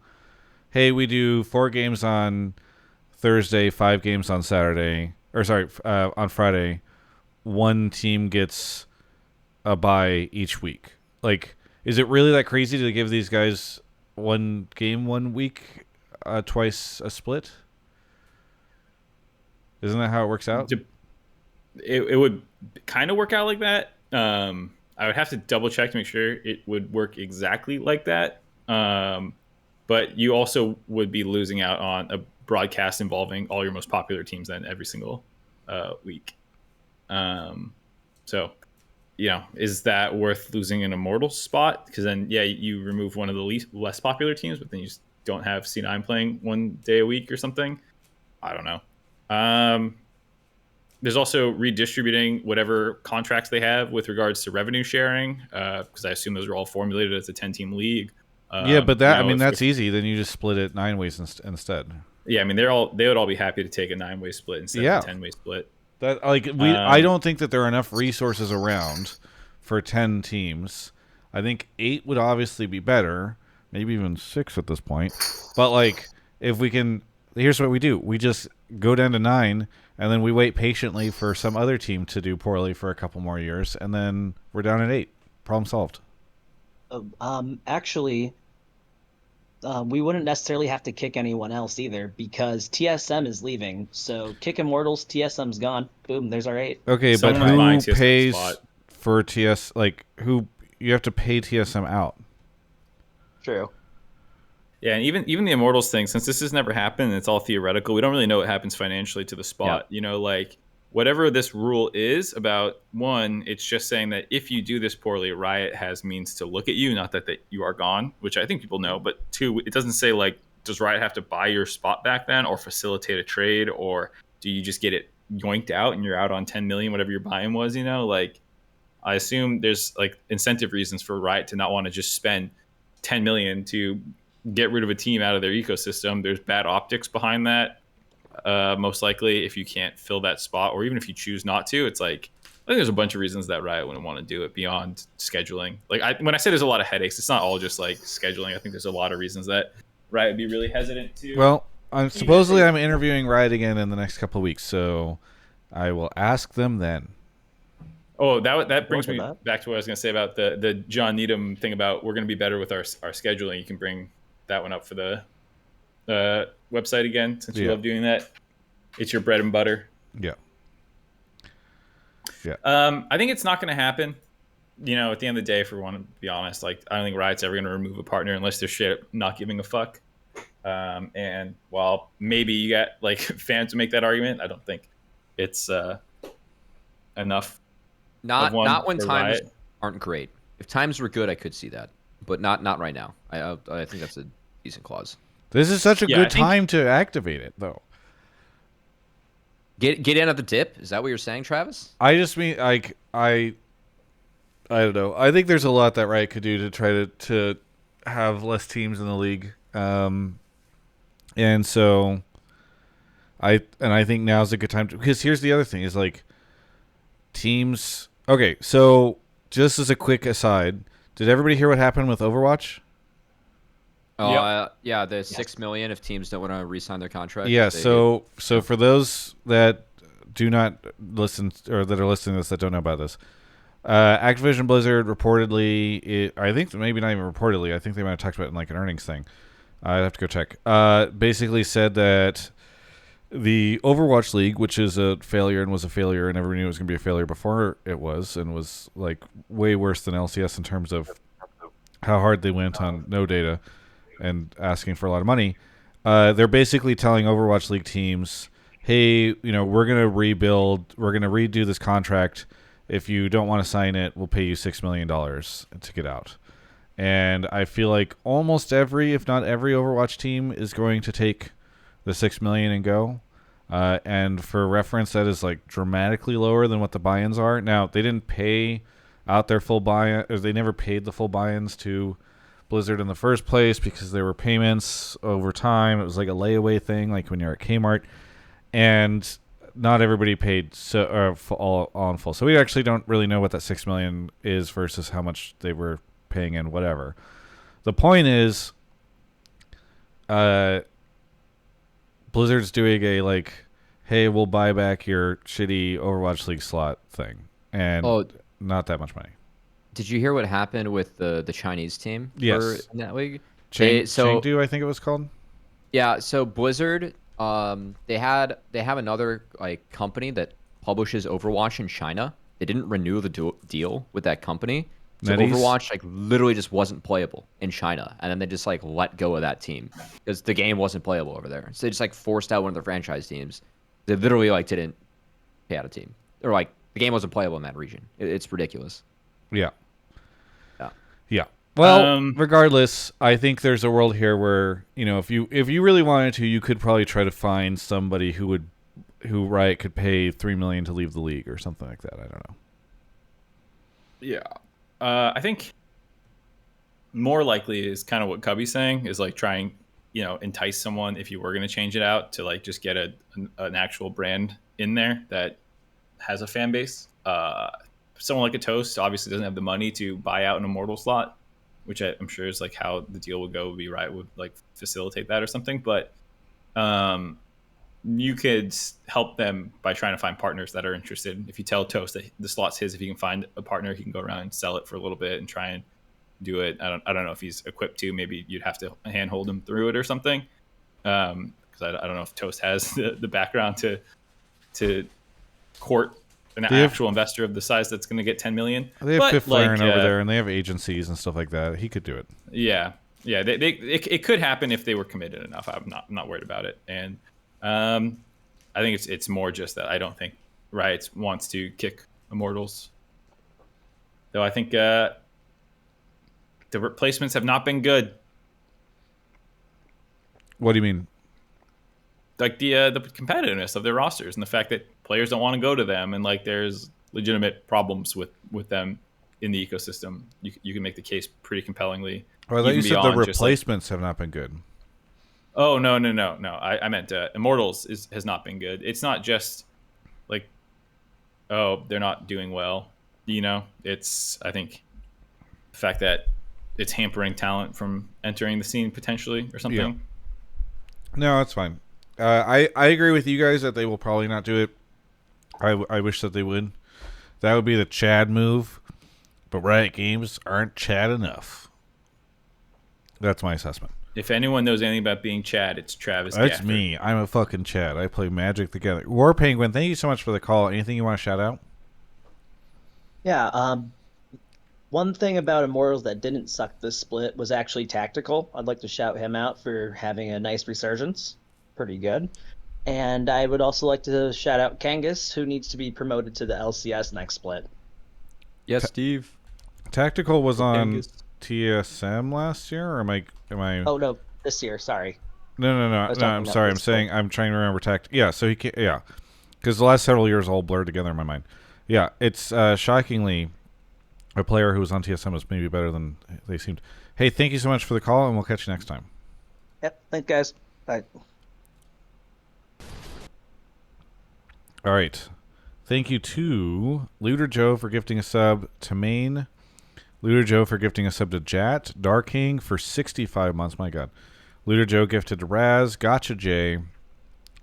Hey, we do 4 games on Thursday, 5 games on Saturday, or sorry, on Friday. One team gets a bye each week. Is it really that crazy to give these guys 1 game 1 week, twice a split? Isn't that how it works out? It would kind of work out like that. I would have to double check to make sure it would work exactly like that. But you also would be losing out on a broadcast involving all your most popular teams then every single week. So, is that worth losing an Immortal spot? Because then, yeah, you remove one of the less popular teams, but then you just don't have C9 playing 1 day a week or something. I don't know. There's also redistributing whatever contracts they have with regards to revenue sharing, because I assume those are all formulated as a 10-team league. Yeah, but that, I mean, if- that's easy. Then you just split it 9 ways instead. Yeah, I mean, they would all be happy to take a 9-way split instead of a 10-way split. That I don't think that there are enough resources around for 10 teams. I think 8 would obviously be better, maybe even 6 at this point. But like, if we can, here's what we do: we just go down to 9, and then we wait patiently for some other team to do poorly for a couple more years, and then we're down at 8. Problem solved. Actually, we wouldn't necessarily have to kick anyone else either because TSM is leaving. So kick Immortals, TSM's gone. Boom, there's our 8. Okay, but Someone's buying who TSM pays spot. for TS? Like, who you have to pay TSM out? True. Yeah, and even the Immortals thing, since this has never happened, and it's all theoretical. We don't really know what happens financially to the spot. Yeah. You know, like whatever this rule is about, one, it's just saying that if you do this poorly, Riot has means to look at you, not that you are gone, which I think people know. But 2, it doesn't say like, does Riot have to buy your spot back then, or facilitate a trade, or do you just get it yoinked out and you're out on 10 million, whatever your buy-in was? You know, like I assume there's like incentive reasons for Riot to not want to just spend 10 million to get rid of a team out of their ecosystem. There's bad optics behind that. Most likely, if you can't fill that spot, or even if you choose not to, it's like I think there's a bunch of reasons that Riot wouldn't want to do it beyond scheduling. Like when I say there's a lot of headaches, it's not all just like scheduling. I think there's a lot of reasons that Riot would be really hesitant to. Well, supposedly I'm interviewing Riot again in the next couple of weeks, so I will ask them then. Oh, that brings me that. back to what I was going to say about the John Needham thing about we're going to be better with our scheduling. You can bring that one up for the website again, since you love doing that. It's your bread and butter. Yeah. Yeah. I think it's not going to happen. You know, at the end of the day, if we want to be honest, like I don't think Riot's ever going to remove a partner unless they're shit not giving a fuck. And while maybe you got like fans to make that argument, I don't think it's enough. Not when for times Riot. aren't great. If times were good, I could see that, but not right now. I think that's a decent clause. This is such a Yeah, good I think- time to activate it, though. Get in at the dip. Is that what you're saying, Travis? I just mean, like, I don't know. I think there's a lot that Riot could do to try to have less teams in the league. And so I think now's a good time to, because here's the other thing is like teams. Okay, so just as a quick aside, did everybody hear what happened with Overwatch? Yeah, the 6 million if teams don't want to re-sign their contract. Yeah, so for those that do not listen or that are listening to this that don't know about this, Activision Blizzard reportedly, I think maybe not even reportedly, I think they might have talked about it in like an earnings thing. I'd have to go check. Basically said that the Overwatch League, which is a failure and was a failure, and everyone knew it was going to be a failure before it was, and was like way worse than LCS in terms of how hard they went on no data and asking for a lot of money. They're basically telling Overwatch League teams, hey, you know, we're going to rebuild, we're going to redo this contract. If you don't want to sign it, we'll pay you $6 million to get out. And I feel like almost every, if not every Overwatch team is going to take the $6 million and go. And for reference, that is like dramatically lower than what the buy-ins are. Now, they didn't pay out their full buy-in, or they never paid the full buy-ins to Blizzard in the first place because there were payments over time. It was like a layaway thing, like when you're at Kmart. And not everybody paid all in full. So we actually don't really know what that $6 million is versus how much they were paying in, whatever. The point is, Blizzard's doing a like, hey, we'll buy back your shitty Overwatch League slot thing, and not that much money. Did you hear what happened with the Chinese team? Yes. In that league. Chengdu, I think it was called. Yeah. So Blizzard, they have another like company that publishes Overwatch in China. They didn't renew the deal with that company. So Overwatch like literally just wasn't playable in China, and then they just like let go of that team because the game wasn't playable over there. So they just like forced out one of their franchise teams. They literally like didn't pay out a team. They're like the game wasn't playable in that region. It's ridiculous. Yeah. Yeah. Yeah. Well, regardless, I think there's a world here where, you know, if you really wanted to, you could probably try to find somebody who Riot could pay $3 million to leave the league or something like that. I don't know. Yeah. I think more likely is kind of what Cubby's saying, is like trying, entice someone, if you were going to change it out, to like just get an actual brand in there that has a fan base. Someone like a Toast obviously doesn't have the money to buy out an Immortal slot, which I'm sure is like how the deal would go. Would be Riot would like facilitate that or something. But you could help them by trying to find partners that are interested. If you tell Toast that the slot's his, if he can find a partner, he can go around and sell it for a little bit and try and do it. I don't know if he's equipped to. Maybe you'd have to handhold him through it or something. Because I don't know if Toast has the background to court an actual investor of the size that's going to get 10 million. They have Fifth Iron over there, and they have agencies and stuff like that. He could do it. Yeah. It could happen if they were committed enough. I'm not worried about it. And I think it's more just that I don't think Riot wants to kick Immortals. Though I think the replacements have not been good. What do you mean? Like the competitiveness of their rosters and the fact that players don't want to go to them, and like there's legitimate problems with them in the ecosystem. You can make the case pretty compellingly. Oh, I thought you said the replacements have not been good. Oh, no. I meant Immortals has not been good. It's not just like, oh, they're not doing well. It's, I think, the fact that it's hampering talent from entering the scene potentially or something. Yeah. No, that's fine. I agree with you guys that they will probably not do it. I wish that they would. That would be the Chad move. But Riot Games aren't Chad enough. That's my assessment. If anyone knows anything about being Chad, it's Travis. That's Gafford. me. I'm a fucking Chad. I play Magic together. Warpenguin, thank you so much for the call. Anything you want to shout out? Yeah, one thing about Immortals that didn't suck this split was actually Tactical. I'd like to shout him out for having a nice resurgence. Pretty good. And I would also like to shout out Kangas, who needs to be promoted to the LCS next split. Yes, Steve. Tactical was on TSM last year, or am I? Oh no, this year. Sorry. No. I'm sorry. I'm trying to remember Yeah, so he can't. Yeah, because the last several years all blurred together in my mind. Yeah, it's shockingly a player who was on TSM was maybe better than they seemed. Hey, thank you so much for the call, and we'll catch you next time. Yep. Thanks, guys. Bye. All right. Thank you to Looter Joe for gifting a sub to Maine. Looter Joe for gifting a sub to Jat. Dark King for 65 months. My God. Looter Joe gifted to Raz. Gotcha J.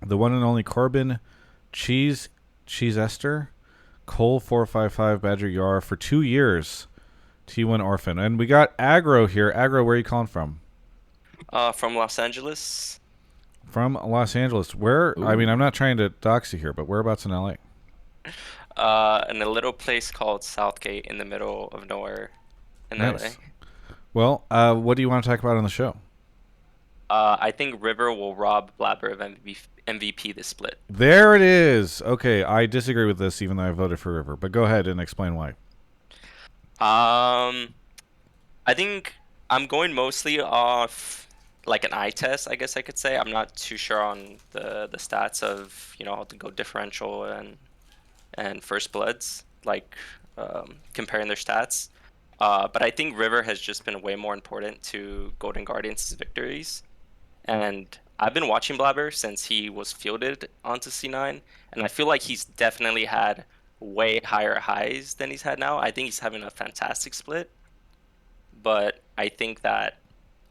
The one and only Corbin. Cheese Esther. Cole 455 Badger Yar for 2 years. T1 Orphan. And we got Aggro here. Aggro, where are you calling from? From Los Angeles. From Los Angeles. Where? Ooh. I mean, I'm not trying to dox you here, but whereabouts in LA? In a little place called Southgate in the middle of nowhere in nice. LA. Well, what do you want to talk about on the show? I think River will rob Blaber of MVP this split. There it is. Okay, I disagree with this, even though I voted for River. But go ahead and explain why. I think I'm going mostly off like an eye test, I guess I could say. I'm not too sure on the stats of how to go differential and first bloods, like comparing their stats. But I think River has just been way more important to Golden Guardians' victories. And I've been watching Blaber since he was fielded onto C9, and I feel like he's definitely had way higher highs than he's had now. I think he's having a fantastic split, but I think that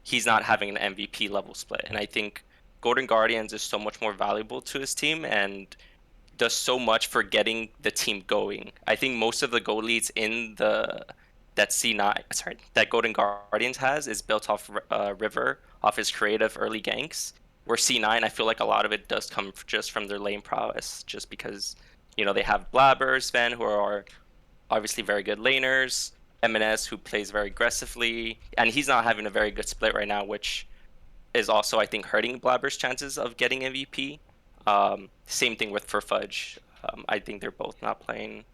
he's not having an MVP level split. And I think Golden Guardians is so much more valuable to his team and does so much for getting the team going. I think most of the goal leads in that Golden Guardians has is built off River, off his creative early ganks. Where C9, I feel like a lot of it does come just from their lane prowess, just because they have Blaber, Zven, who are obviously very good laners, MNS, who plays very aggressively, and he's not having a very good split right now, which is also, I think, hurting Blaber's chances of getting MVP. Same thing for Fudge. I think they're both not playing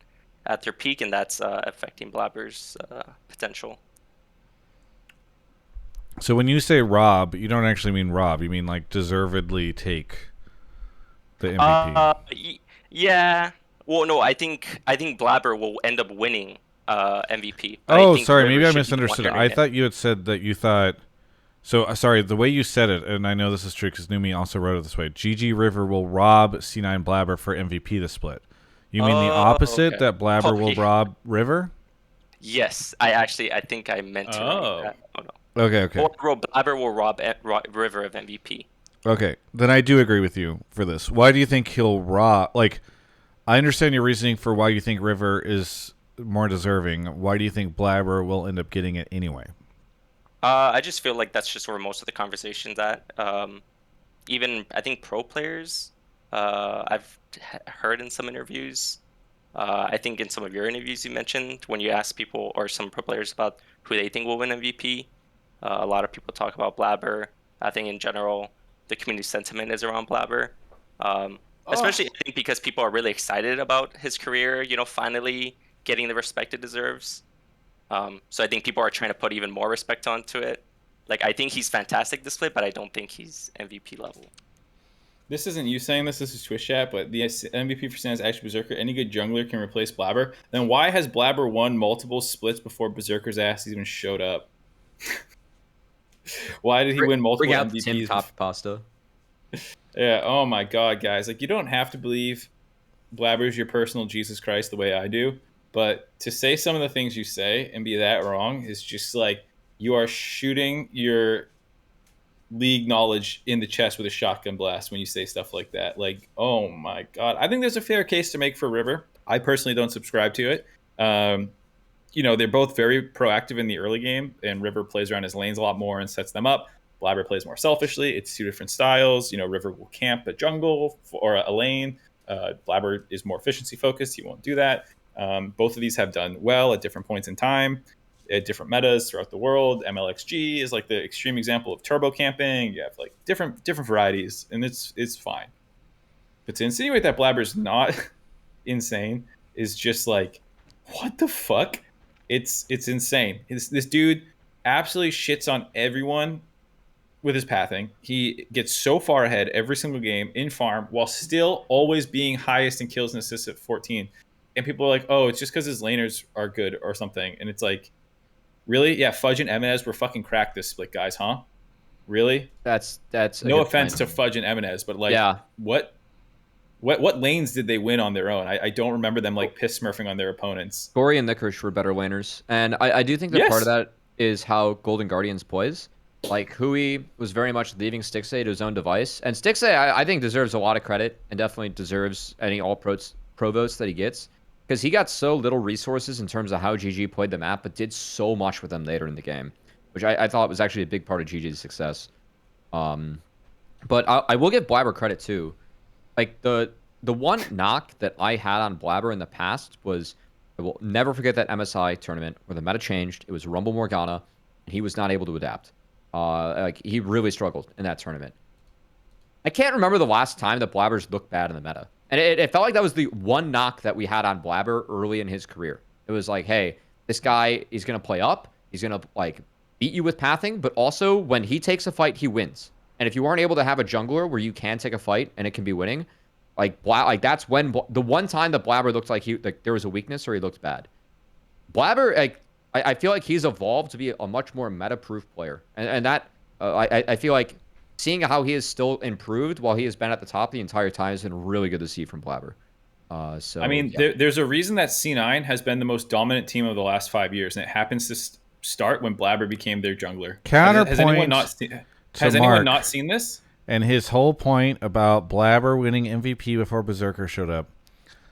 at their peak, and that's affecting Blaber's potential. So when you say rob, you don't actually mean rob. You mean like deservedly take the MVP. Yeah. Well, no, I think Blaber will end up winning MVP. But I Oh, think sorry. River Maybe I should be the one misunderstood. earning I it. thought you had said that you thought. So, sorry, the way you said it, and I know this is true because Numi also wrote it this way. GG River will rob C9 Blabber for MVP to split. You mean the Oh, opposite, okay. that Blabber will rob River? Yes, I think I meant to write Oh. that. Oh no. Okay. Blabber will rob River of MVP. Okay. Then I do agree with you for this. Why do you think he'll rob? Like, I understand your reasoning for why you think River is more deserving. Why do you think Blabber will end up getting it anyway? I just feel like that's just where most of the conversation's at. Even I think pro players, I've heard in some interviews. I think in some of your interviews you mentioned when you ask people or some pro players about who they think will win MVP. A lot of people talk about Blabber. I think in general the community sentiment is around Blabber, especially I think because people are really excited about his career. You know, finally getting the respect it deserves. So I think people are trying to put even more respect onto it. Like I think he's fantastic this split, but I don't think he's MVP level. This isn't you saying this. This is Twitch chat, but the MVP for Stan is actually Berserker. Any good jungler can replace Blabber. Then why has Blabber won multiple splits before Berserker's ass even showed up? Why did he win multiple Bring out the Tim MVPs? Copy pasta. Yeah. Oh my God, guys! Like you don't have to believe Blabber's your personal Jesus Christ the way I do, but to say some of the things you say and be that wrong is just like you are shooting your league knowledge in the chest with a shotgun blast when you say stuff like that. Like, oh my God. I think there's a fair case to make for River. I personally don't subscribe to it. You know, they're both very proactive in the early game, and River plays around his lanes a lot more and sets them up. Blabber plays more selfishly. It's two different styles. You know, River will camp a jungle or a lane. Blabber is more efficiency focused. He won't do that. Both of these have done well at different points in time, at different metas throughout the world. MLXG is like the extreme example of turbo camping. You have like different varieties, and it's fine. But to insinuate that Blabber's not insane is just like, what the fuck? It's insane. This dude absolutely shits on everyone with his pathing. He gets so far ahead every single game in farm while still always being highest in kills and assists at 14. And people are like, oh, it's just because his laners are good or something. And it's like, really? Yeah, Fudge and Eminez were fucking cracked this split, guys, huh? Really? That's a No good offense point. to Fudge and Eminez, but like, Yeah. what lanes did they win on their own? I don't remember them like piss smurfing on their opponents. Gory and Nikrush were better laners. And I do think that Yes. part of that is how Golden Guardians plays. Like, Hui was very much leaving Stixay to his own device. And Stixay, I think, deserves a lot of credit and definitely deserves any all-pro votes that he gets. Because he got so little resources in terms of how GG played the map, but did so much with them later in the game. Which I thought was actually a big part of GG's success. But I will give Blabber credit, too. Like, the one knock that I had on Blabber in the past was, I will never forget that MSI tournament where the meta changed. It was Rumble Morgana, and he was not able to adapt. Like, he really struggled in that tournament. I can't remember the last time that Blabber's looked bad in the meta. And it felt like that was the one knock that we had on Blabber early in his career. It was like, hey, this guy is going to play up. He's going to, like, beat you with pathing, but also when he takes a fight, he wins. And if you aren't able to have a jungler where you can take a fight and it can be winning, like that's when the one time that Blabber looked like there was a weakness or he looked bad. Blabber, like, I feel like he's evolved to be a much more meta-proof player, and that I feel like seeing how he has still improved while he has been at the top the entire time has been really good to see from Blabber. So I mean, yeah. there's a reason that C9 has been the most dominant team of the last 5 years, and it happens to start when Blabber became their jungler. Has anyone not seen this? And his whole point about Blabber winning MVP before Berserker showed up.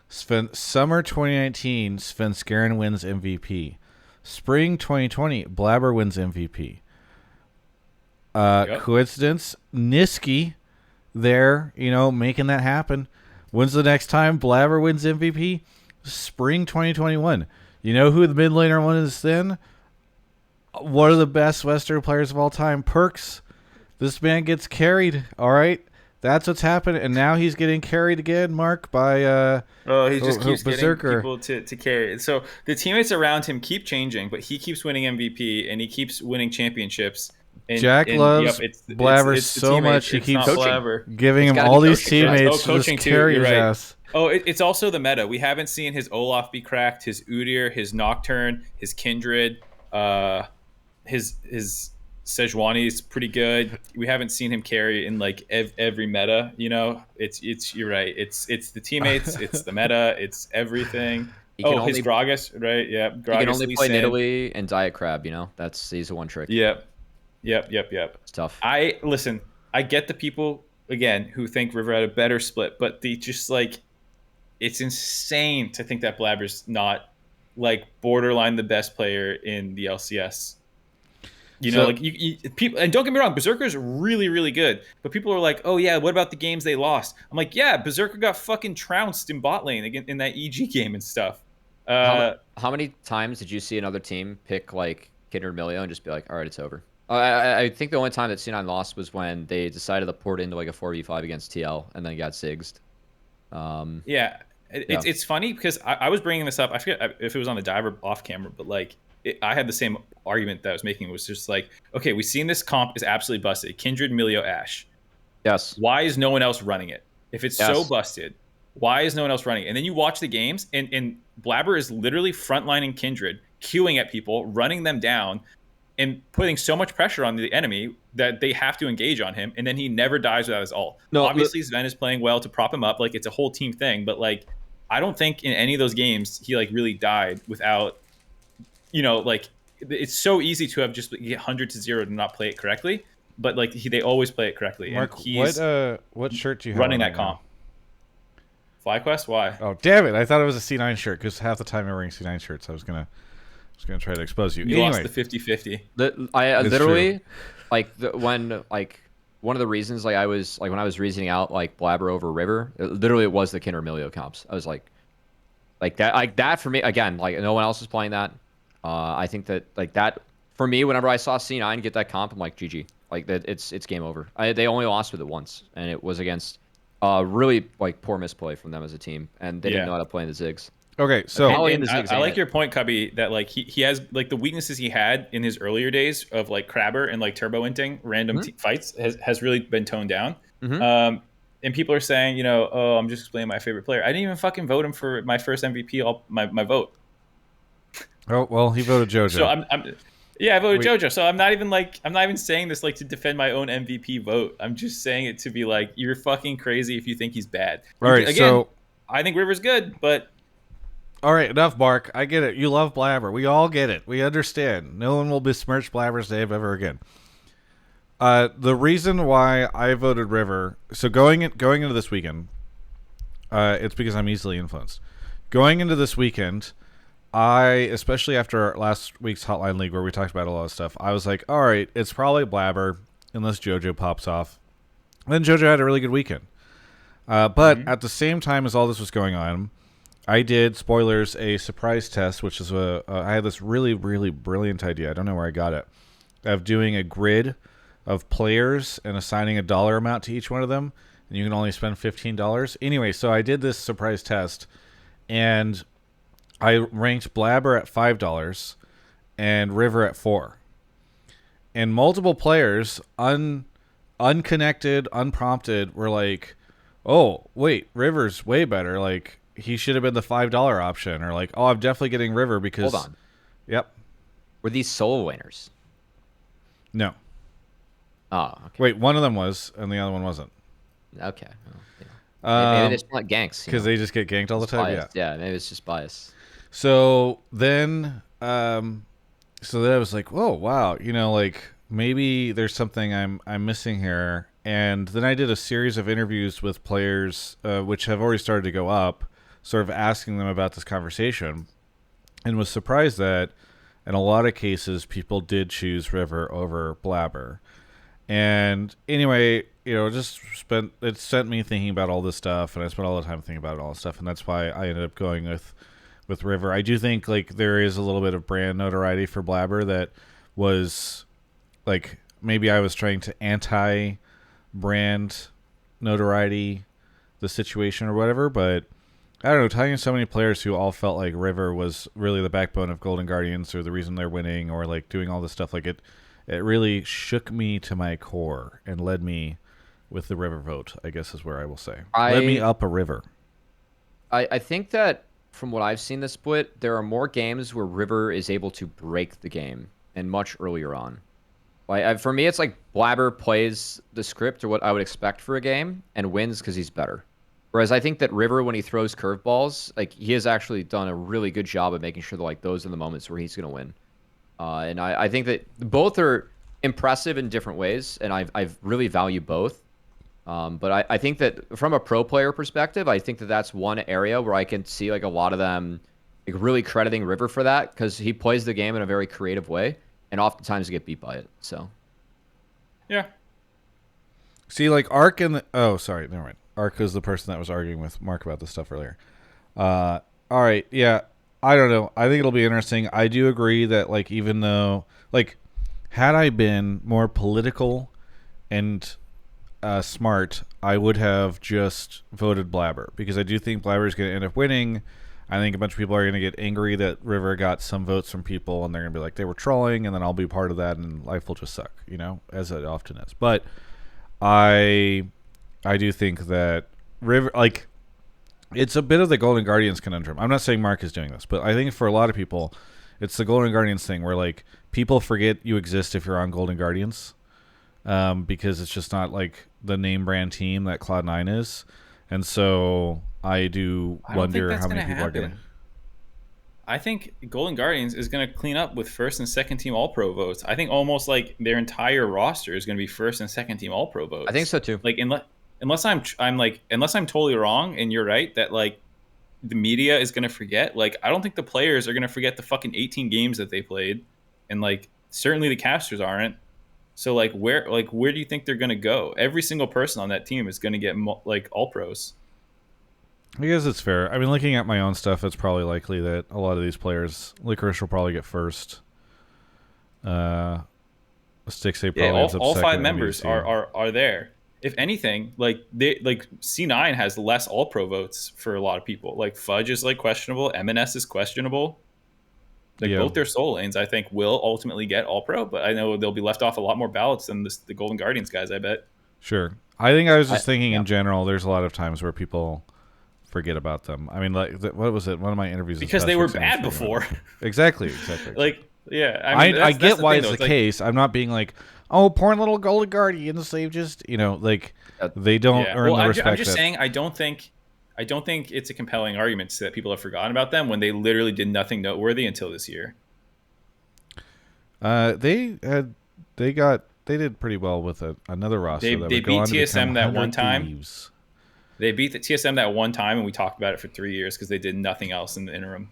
Summer 2019, Svenskeren wins MVP. Spring 2020, Blabber wins MVP. Coincidence? Niski there, making that happen. When's the next time Blabber wins MVP? Spring 2021. You know who the mid laner one is then? One of the best Western players of all time, Perks. This man gets carried, all right? That's what's happened, and now he's getting carried again, Mark, by he just keeps Berserker. Getting people to carry. So the teammates around him keep changing, but he keeps winning MVP, and he keeps winning championships. Jack loves Blaber the so teammate, much he it's keeps not Blaber. giving It's him gotta all be these coaching, right? teammates to Coaching just too, carry you're his right. ass. Oh, it's also the meta. We haven't seen his Olaf be cracked, his Udyr, his Nocturne, his Kindred, his Sejuani is pretty good. We haven't seen him carry in like every meta. You know, it's you're right. It's the teammates, it's the meta, it's everything. He can His only Gragas, right? Yeah, he Gragas. can only Lee play Sin. Nidalee and Diet Crab. You know, he's the one trick. Yep. It's tough. I listen. I get the people again who think River had a better split, but they just like it's insane to think that Blaber's not like borderline the best player in the LCS. You know, like you people, and don't get me wrong, Berserker's really, really good. But people are like, "Oh yeah, what about the games they lost?" I'm like, "Yeah, Berserker got fucking trounced in bot lane again in that EG game and stuff." How many times did you see another team pick like Kindred Milio and just be like, "All right, it's over"? I think the only time that C9 lost was when they decided to port into like a 4v5 against TL and then got sigsed. Yeah, it's funny because I was bringing this up. I forget if it was on the dive or off camera, but like I had the same argument that I was making. It was just like, okay, we've seen this comp is absolutely busted. Kindred, Milio, Ashe. Yes. Why is no one else running it? If it's so Yes. busted, why is no one else running it? And then you watch the games, and Blaber is literally frontlining Kindred, queuing at people, running them down, and putting so much pressure on the enemy that they have to engage on him, and then he never dies without his ult. No, Obviously, Zven is playing well to prop him up. Like, it's a whole team thing, but, like, I don't think in any of those games he, like, really died without, you know, like, it's so easy to have just get 100 to 0 to not play it correctly, but, like, they always play it correctly. Mark, and he's what shirt do you have running on that right comp. FlyQuest? Why? Oh, damn it. I thought it was a C9 shirt because half the time I'm wearing C9 shirts. I was gonna try to expose you. You Anyway, lost the 50-50. I It's literally, like, when, like, one of the reasons, like, I was, like, when I was reasoning out, like, Blaber over River, literally it was the Kindred Milio comps. I was like that for me, again, like, no one else is playing that. I think that, like, that, for me, whenever I saw C9 get that comp, I'm like, GG. Like, that it's game over. They only lost with it once, and it was against really, like, poor misplay from them as a team, and they didn't know how to play in the Ziggs. okay, so And I like your point, Cubby, that like he has like the weaknesses he had in his earlier days of like Crabber and like turbo inting random fights has really been toned down. And people are saying, you know, oh, I'm just explaining my favorite player. I didn't even fucking vote him for my first MVP. My vote. oh well, he voted JoJo. So I voted JoJo. So I'm not even saying this like to defend my own MVP vote. I'm just saying it to be like, you're fucking crazy if you think he's bad. All right, Again, so I think River's good, but all right, enough, Mark. I get it. You love Blaber. We all get it. We understand. No one will besmirch Blaber's name ever again. The reason why I voted River, so going into this weekend, it's because I'm easily influenced. Going into this weekend, especially after last week's Hotline League where we talked about a lot of stuff, I was like, all right, it's probably Blaber unless JoJo pops off. And then JoJo had a really good weekend. But at the same time as all this was going on, I did, spoilers, a surprise test, which is I had this really, really brilliant idea. I don't know where I got it, of doing a grid of players and assigning a dollar amount to each one of them, and you can only spend $15. Anyway, so I did this surprise test, and I ranked Blaber at $5 and River at $4. And multiple players, unconnected, unprompted, were like, oh, wait, River's way better. Like, he should have been the $5 option. Or like, oh, I'm definitely getting River because... Hold on. Yep. Were these solo winners? No. Oh, okay. Wait, one of them was, and the other one wasn't. Okay. Well, maybe they just want ganks. Because they just get ganked all the time? Biased. Yeah, maybe it's just bias. So then I was like, whoa, wow. You know, like, maybe there's something I'm missing here. And then I did a series of interviews with players, which have already started to go up, sort of asking them about this conversation, and was surprised that in a lot of cases people did choose River over Blaber. And anyway, you know, it sent me thinking about all this stuff, and I spent all the time thinking about all this stuff, and that's why I ended up going with River. I do think like there is a little bit of brand notoriety for Blaber that was like, maybe I was trying to anti-brand notoriety the situation or whatever, but I don't know, talking to so many players who all felt like River was really the backbone of Golden Guardians or the reason they're winning or like doing all this stuff, like it it really shook me to my core and led me with the river vote, I guess is where I will say. Led me up a river. I think that from what I've seen this split, there are more games where River is able to break the game and much earlier on. For me, it's like Blaber plays the script or what I would expect for a game and wins because he's better. Whereas I think that River, when he throws curveballs, like he has actually done a really good job of making sure that like those are the moments where he's going to win. And I think that both are impressive in different ways, and I've really value both. But I think that from a pro player perspective, I think that that's one area where I can see like a lot of them like really crediting River for that because he plays the game in a very creative way, and oftentimes get beat by it. So, yeah. See, like Ark and sorry, never mind. Ark was the person that was arguing with Mark about this stuff earlier. All right, yeah, I don't know. I think it'll be interesting. I do agree that like even though like had I been more political and smart, I would have just voted Blaber because I do think Blaber is going to end up winning. I think a bunch of people are going to get angry that River got some votes from people, and they're going to be like they were trolling, and then I'll be part of that, and life will just suck, you know, as it often is. But I do think that River, like, it's a bit of the Golden Guardians conundrum. I'm not saying Mark is doing this, but I think for a lot of people, it's the Golden Guardians thing where like people forget you exist if you're on Golden Guardians. Because it's just not like the name brand team that Cloud9 is. And so I do wonder how many people are going to... I think Golden Guardians is going to clean up with first and second team All-Pro votes. I think almost like their entire roster is going to be first and second team All-Pro votes. I think so too. Like unless I'm totally wrong and you're right that like the media is going to forget, like I don't think the players are going to forget the fucking 18 games that they played, and like certainly the casters aren't. So like where do you think they're going to go? Every single person on that team is going to get like all pros. I guess it's fair. I mean, looking at my own stuff, it's probably likely that a lot of these players, Licorice will probably get first. Stixay probably ends up all second. Five members are there. If anything, like C9 has less all pro votes for a lot of people. Like Fudge is like questionable, MNS is questionable. Like both their soul lanes, I think, will ultimately get all pro, but I know they'll be left off a lot more ballots than the Golden Guardians guys, I bet. Sure. I think I was just thinking in general, there's a lot of times where people forget about them. I mean, like, what was it? One of my interviews because they were bad before. Exactly. Like, yeah. I mean, I get why it's the case. I'm not being like, oh, poor little Golden Guardians. They've just, you know, like, they don't earn the respect. I'm just saying, I don't think it's a compelling argument to say that people have forgotten about them when they literally did nothing noteworthy until this year. They did pretty well with another roster. They beat TSM that one time. They beat the TSM that one time, and we talked about it for 3 years because they did nothing else in the interim.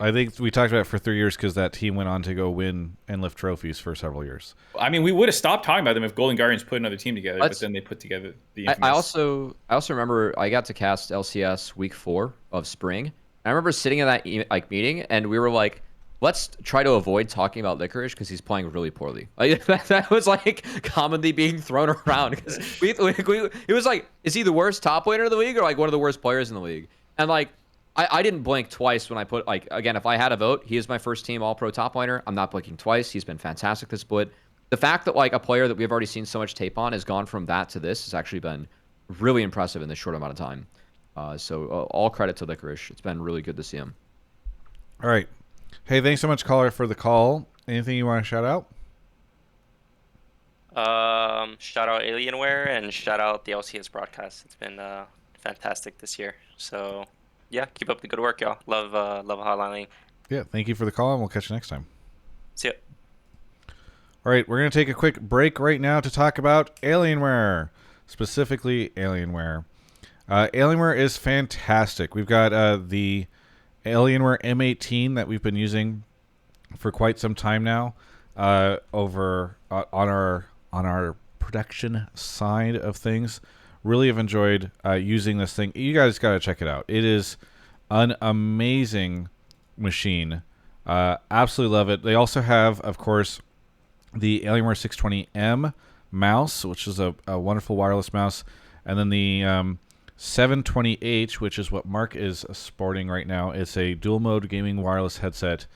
I think we talked about it for 3 years because that team went on to go win and lift trophies for several years. I mean, we would have stopped talking about them if Golden Guardians put another team together, but then they put together the infamous... I also remember I got to cast LCS week 4 of spring. I remember sitting in that meeting, and we were like, let's try to avoid talking about Licorice because he's playing really poorly. Like, that was like commonly being thrown around because it was like, is he the worst top laner of the league or like one of the worst players in the league? And like, I didn't blink twice when I put, like, again, if I had a vote, he is my first team all-pro top laner. I'm not blinking twice. He's been fantastic this split. The fact that, like, a player that we've already seen so much tape on has gone from that to this has actually been really impressive in this short amount of time. So all credit to Licorice. It's been really good to see him. All right. Hey, thanks so much, caller, for the call. Anything you want to shout out? Shout out Alienware and shout out the LCS broadcast. It's been fantastic this year. So... yeah, keep up the good work, y'all. Love Hotline League. Yeah, thank you for the call, and we'll catch you next time. See ya. All right, we're going to take a quick break right now to talk about Alienware, specifically Alienware. Alienware is fantastic. We've got the Alienware M18 that we've been using for quite some time now over on our production side of things. Really have enjoyed using this thing. You guys got to check it out. It is an amazing machine. Absolutely love it. They also have, of course, the Alienware 620M mouse, which is a wonderful wireless mouse. And then the 720H, which is what Mark is sporting right now. It's a dual mode gaming wireless headset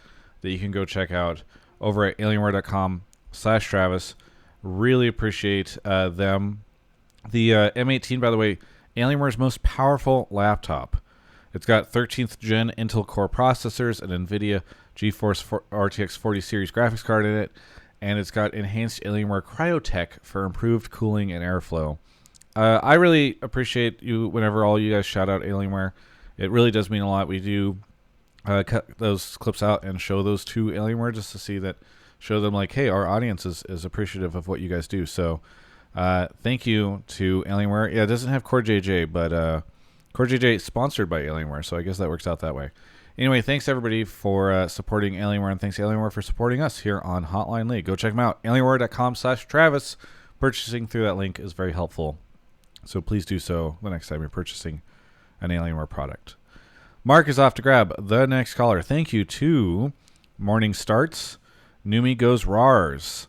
that you can go check out over at alienware.com alienware.com/Travis. Really appreciate them. The M18, by the way, Alienware's most powerful laptop. It's got 13th gen Intel Core processors, an NVIDIA GeForce RTX 40 series graphics card in it, and it's got enhanced Alienware Cryotech for improved cooling and airflow. I really appreciate you whenever all you guys shout out Alienware. It really does mean a lot. We do cut those clips out and show those to Alienware just to see that, show them like, hey, our audience is appreciative of what you guys do. So thank you to Alienware. Yeah, it doesn't have Core JJ, but Core JJ is sponsored by Alienware, so I guess that works out that way. Anyway, thanks everybody for supporting Alienware, and thanks Alienware for supporting us here on Hotline League. Go check them out. Alienware.com/Travis. Purchasing through that link is very helpful, so please do so the next time you're purchasing an Alienware product. Mark is off to grab the next caller. Thank you to Morning Starts, Numi Goes Rars,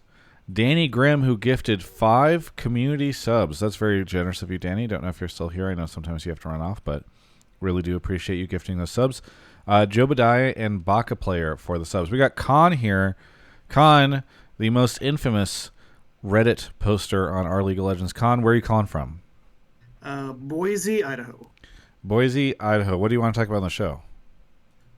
Danny Grimm, who gifted 5 community subs. That's very generous of you, Danny. Don't know if you're still here. I know sometimes you have to run off, but really do appreciate you gifting those subs. Jobadiah and Baka Player for the subs. We got Khan here. Khan, the most infamous Reddit poster on our League of Legends. Khan, where are you calling from? Boise, Idaho. Boise, Idaho. What do you want to talk about on the show?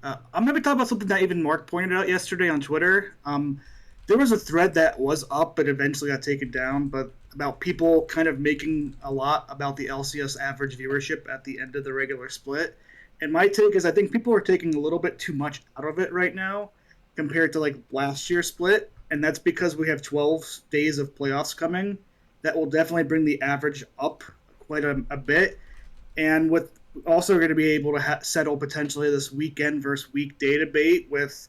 I'm going to be talking about something that even Mark pointed out yesterday on Twitter. There was a thread that was up but eventually got taken down, but about people kind of making a lot about the LCS average viewership at the end of the regular split. And my take is I think people are taking a little bit too much out of it right now compared to like last year's split. And that's because we have 12 days of playoffs coming. That will definitely bring the average up quite a bit. And with also going to be able to settle potentially this weekend versus weekday debate with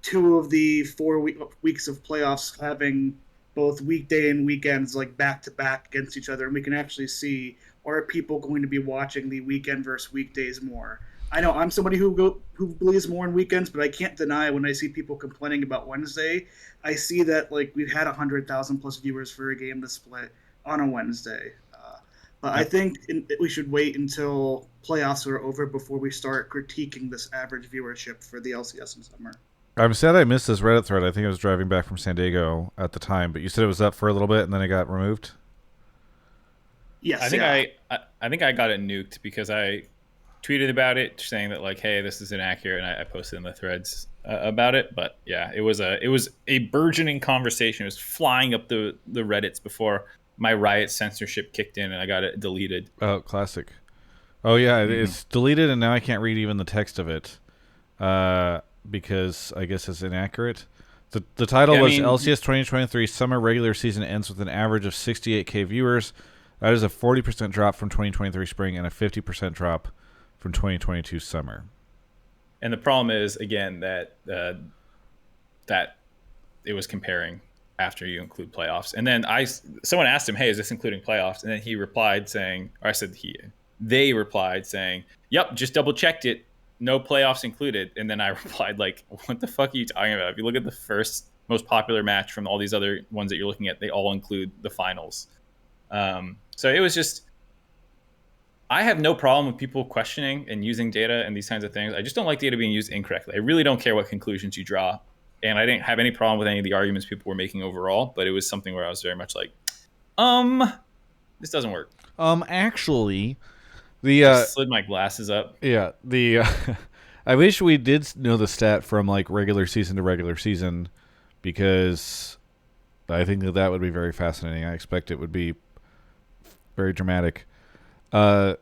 2 of the 4 weeks of playoffs having both weekday and weekends like back to back against each other, and we can actually see, are people going to be watching the weekend versus weekdays more? I know I'm somebody who believes more in weekends, but I can't deny when I see people complaining about Wednesday, I see that like we've had 100,000 plus viewers for a game to split on a Wednesday. But I think we should wait until playoffs are over before we start critiquing this average viewership for the LCS in summer. I'm sad I missed this Reddit thread. I think I was driving back from San Diego at the time, but you said it was up for a little bit and then it got removed? Yes. I think I got it nuked because I tweeted about it saying that like, hey, this is inaccurate, and I posted in the threads about it. But yeah, it was a burgeoning conversation. It was flying up the Reddits before my Riot censorship kicked in and I got it deleted. Oh, classic. Oh yeah, it's deleted and now I can't read even the text of it because I guess it's inaccurate. The title was LCS 2023 Summer Regular Season ends with an average of 68K viewers. That is a 40% drop from 2023 Spring and a 50% drop from 2022 Summer. And the problem is, again, that that it was comparing after you include playoffs. And then someone asked him, hey, is this including playoffs? And then he replied saying, or I said they replied saying, yep, just double checked it. No playoffs included. And then I replied like, what the fuck are you talking about? If you look at the first most popular match from all these other ones that you're looking at, they all include the finals. So it was just, I have no problem with people questioning and using data and these kinds of things. I just don't like data being used incorrectly. I really don't care what conclusions you draw. And I didn't have any problem with any of the arguments people were making overall, but it was something where I was very much like, this doesn't work. Actually, I slid my glasses up. Yeah, I wish we did know the stat from like regular season to regular season, because I think that would be very fascinating. I expect it would be very dramatic. All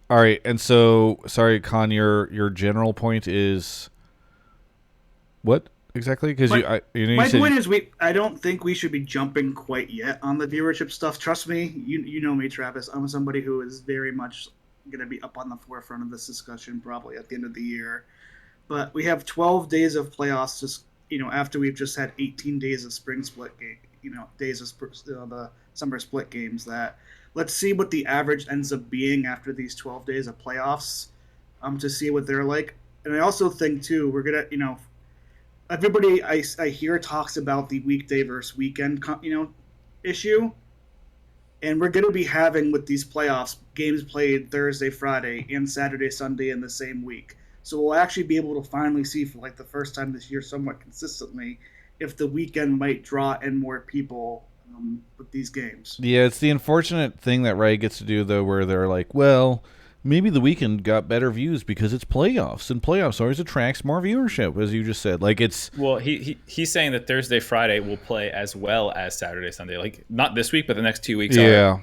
right, and so sorry, Con, your general point is what exactly? Because my point is I don't think we should be jumping quite yet on the viewership stuff. Trust me, you know me, Travis. I'm somebody who is very much going to be up on the forefront of this discussion probably at the end of the year. But we have 12 days of playoffs, just after we've just had 18 days of spring split game, days of the summer split games. That let's see what the average ends up being after these 12 days of playoffs, to see what they're like. And I also think too, we're gonna everybody I hear talks about the weekday versus weekend issue, and we're going to be having with these playoffs games played Thursday, Friday, and Saturday, Sunday in the same week. So we'll actually be able to finally see for like the first time this year somewhat consistently if the weekend might draw in more people with these games. Yeah, it's the unfortunate thing that Riot gets to do, though, where they're like, well, maybe the weekend got better views because it's playoffs, and playoffs always attracts more viewership, as you just said. Like, it's... Well, he's saying that Thursday, Friday will play as well as Saturday, Sunday. Like, not this week, but the next 2 weeks are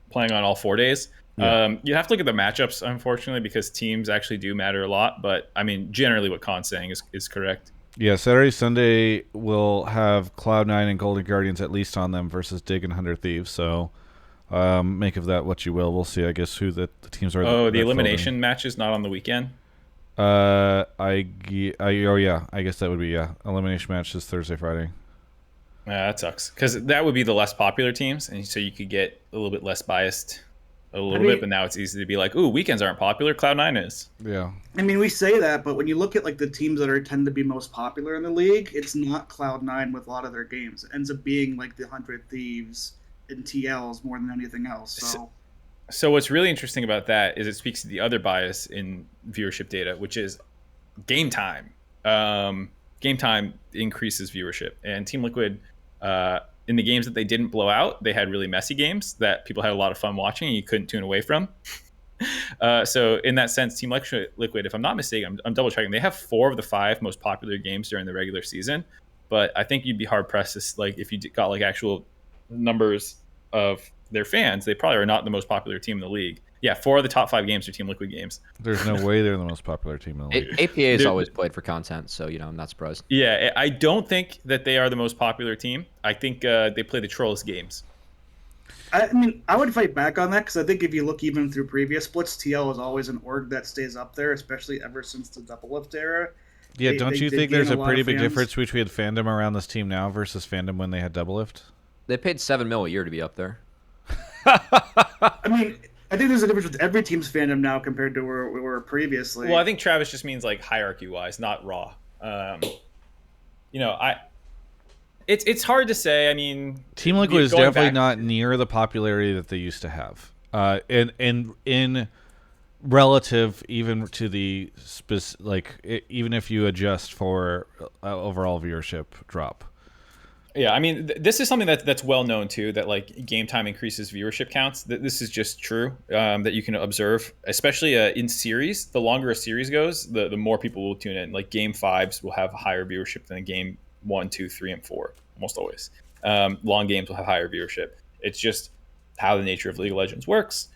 playing on all 4 days. Yeah. You have to look at the matchups, unfortunately, because teams actually do matter a lot. But, I mean, generally what Khan's saying is correct. Yeah, Saturday, Sunday will have Cloud9 and Golden Guardians at least on them versus Dig and 100 Thieves. So make of that what you will. We'll see, I guess, who the teams are. Oh, the elimination match is not on the weekend? I guess that would be, elimination match is Thursday, Friday. Yeah, that sucks. Because that would be the less popular teams, and so you could get a little bit less biased bit, but now it's easy to be like, ooh, weekends aren't popular, Cloud9 is. Yeah. I mean, we say that, but when you look at like the teams that tend to be most popular in the league, it's not Cloud9 with a lot of their games. It ends up being like the 100 Thieves and TLs more than anything else. So what's really interesting about that is it speaks to the other bias in viewership data, which is game time. Game time increases viewership, and Team Liquid, in the games that they didn't blow out, they had really messy games that people had a lot of fun watching and you couldn't tune away from. So in that sense, Team Liquid, if I'm not mistaken, I'm double checking, they have 4 of the 5 most popular games during the regular season. But I think you'd be hard pressed to, like, if you got like actual numbers of their fans, they probably are not the most popular team in the league. Yeah, 4 of the top 5 games are Team Liquid games. There's no way they're the most popular team in the league. APA is always played for content, so I'm not surprised. Yeah, I don't think that they are the most popular team. I think they play the trollest games. I mean, I would fight back on that because I think if you look even through previous splits, TL is always an org that stays up there, especially ever since the Double Lift era. Yeah, don't you think there's a pretty big difference between fandom around this team now versus fandom when they had Double Lift? They paid $7 million a year to be up there. I mean, I think there's a difference with every team's fandom now compared to where we were previously. Well, I think Travis just means like hierarchy-wise, not raw. It's hard to say. I mean, Team Liquid is definitely not near the popularity that they used to have. In relative, even to the even if you adjust for overall viewership drop. Yeah, I mean, this is something that's well known too. That like game time increases viewership counts. This is just true that you can observe, especially in series. The longer a series goes, the more people will tune in. Like game 5s will have higher viewership than game 1, 2, 3, and 4. Almost always, long games will have higher viewership. It's just how the nature of League of Legends works.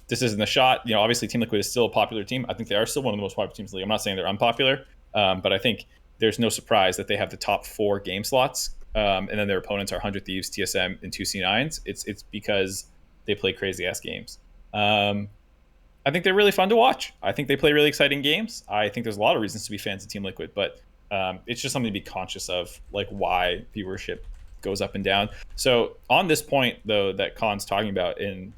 This isn't a shot. Obviously, Team Liquid is still a popular team. I think they are still one of the most popular teams in the league. I'm not saying they're unpopular, but I think there's no surprise that they have the top 4 game slots. And then their opponents are 100 Thieves, TSM, and 2C9s. It's because they play crazy ass games. I think they're really fun to watch. I think they play really exciting games. I think there's a lot of reasons to be fans of Team Liquid, but it's just something to be conscious of, like why viewership goes up and down. So on this point, though, that Khan's talking about in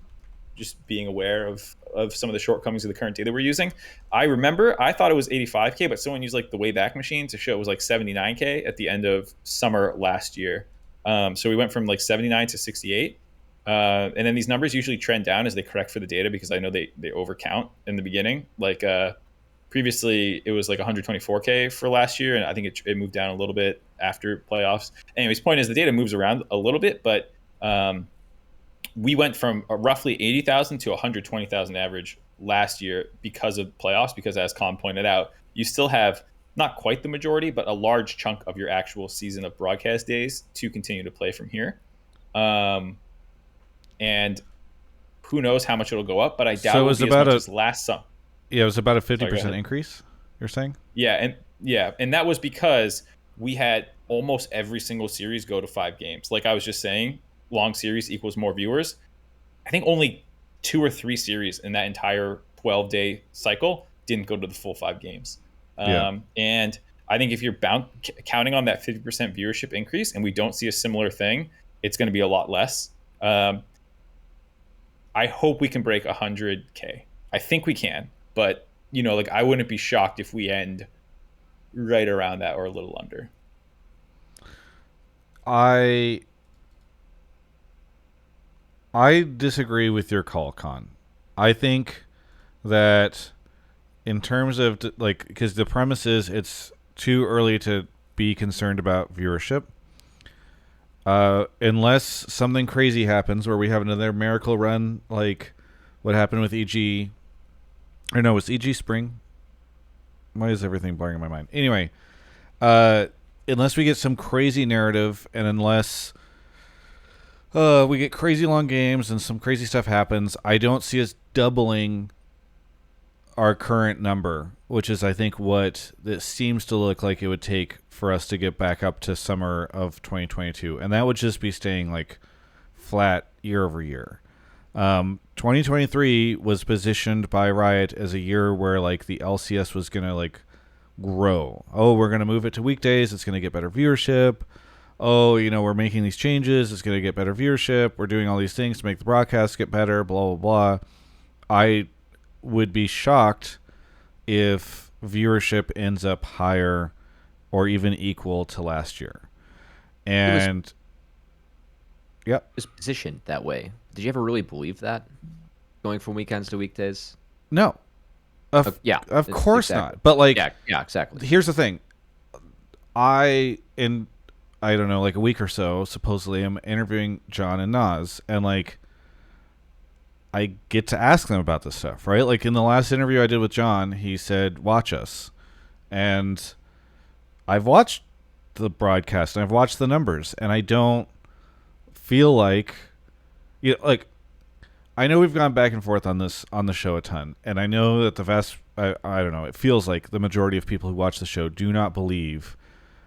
just being aware of some of the shortcomings of the current data we're using, I thought it was 85K, but someone used like the Wayback Machine to show it was like 79K at the end of summer last year. So we went from like 79 to 68. And then these numbers usually trend down as they correct for the data, because I know they overcount in the beginning. Like previously it was like 124K for last year, and I think it moved down a little bit after playoffs. Anyways, point is the data moves around a little bit, but we went from a roughly 80,000 to 120,000 average last year because of playoffs, because as Khan pointed out, you still have not quite the majority, but a large chunk of your actual season of broadcast days to continue to play from here. And who knows how much it'll go up, but I doubt it will be as much as last summer. Yeah, it was about a 50% increase, you're saying? Yeah, and that was because we had almost every single series go to 5 games. Like I was just saying, long series equals more viewers. I think only 2 or 3 series in that entire 12-day cycle didn't go to the full 5 games. And I think if you're counting on that 50% viewership increase and we don't see a similar thing, it's going to be a lot less. I hope we can break 100K. I think we can, but I wouldn't be shocked if we end right around that or a little under. I disagree with your call, Khan. I think that in terms of because the premise is it's too early to be concerned about viewership. Unless something crazy happens where we have another miracle run like what happened with EG. Or no, it's EG Spring. Why is everything blurring in my mind? Anyway, unless we get some crazy narrative and unless we get crazy long games and some crazy stuff happens, I don't see us doubling our current number, which is, I think, what it seems to look like it would take for us to get back up to summer of 2022. And that would just be staying like flat year over year. 2023 was positioned by Riot as a year where like the LCS was going to like grow. Oh, we're going to move it to weekdays. It's going to get better viewership. Oh, you know, we're making these changes. It's going to get better viewership. We're doing all these things to make the broadcast get better, blah, blah, blah. I would be shocked if viewership ends up higher or even equal to last year. And it was positioned that way. Did you ever really believe that? Going from weekends to weekdays? No. Of course exactly. not. But like, yeah, exactly. Here's the thing. In I don't know, like a week or so, supposedly I'm interviewing John and Nas, and like I get to ask them about this stuff, right? Like in the last interview I did with John, he said, "Watch us," and I've watched the broadcast and I've watched the numbers, and I don't feel like, you know, like I know we've gone back and forth on this on the show a ton, and I know that I don't know, it feels like the majority of people who watch the show do not believe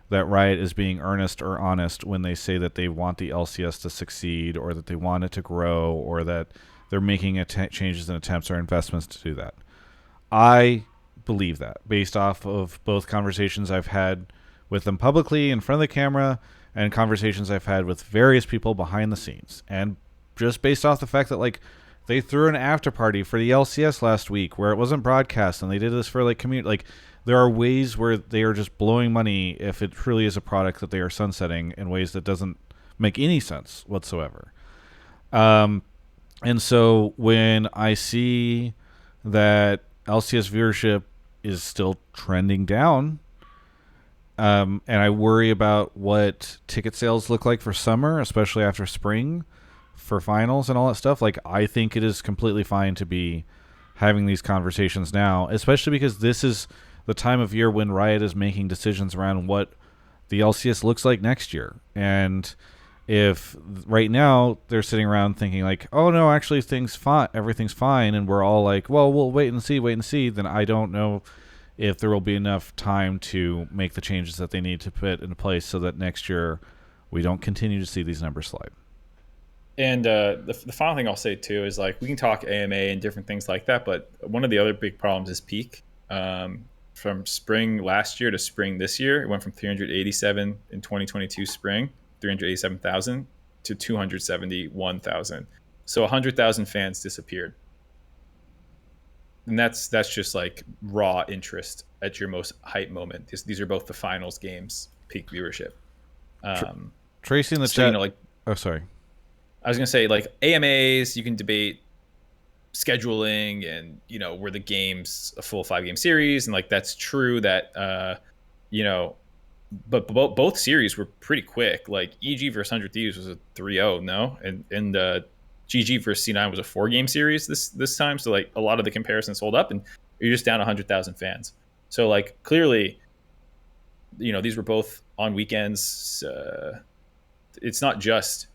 that Riot is being earnest or honest when they say that they want the LCS to succeed or that they want it to grow or that they're making changes and attempts or investments to do that. I believe that based off of both conversations I've had with them publicly in front of the camera and conversations I've had with various people behind the scenes. And just based off the fact that like they threw an after party for the LCS last week where it wasn't broadcast and they did this for like community, like there are ways where they are just blowing money if it truly is a product that they are sunsetting in ways that doesn't make any sense whatsoever. And so when I see that LCS viewership is still trending down, and I worry about what ticket sales look like for summer, especially after spring, for finals and all that stuff, like I think it is completely fine to be having these conversations now, especially because this is the time of year when Riot is making decisions around what the LCS looks like next year. And if right now they're sitting around thinking like, oh no, actually everything's fine, and we're all like, well, we'll wait and see, then I don't know if there will be enough time to make the changes that they need to put into place so that next year we don't continue to see these numbers slide. And the final thing I'll say too is like we can talk AMA and different things like that, but one of the other big problems is peak. From spring last year to spring this year, it went from 387 in 2022 spring, 387,000 to 271,000. So 100,000 fans disappeared. And that's just like raw interest at your most hype moment. These are both the finals games, peak viewership. Tracy in the so, chat. you know, like, oh, sorry. I was going to say like AMAs, you can debate scheduling and, you know, were the games a full 5-game series, and like that's true that you know, but both series were pretty quick. Like EG versus 100 Thieves was a 3-0, no, and GG versus C9 was a 4-game series this time, so like a lot of the comparisons hold up, and you're just down 100,000 fans. So like clearly, you know, these were both on weekends. It's not just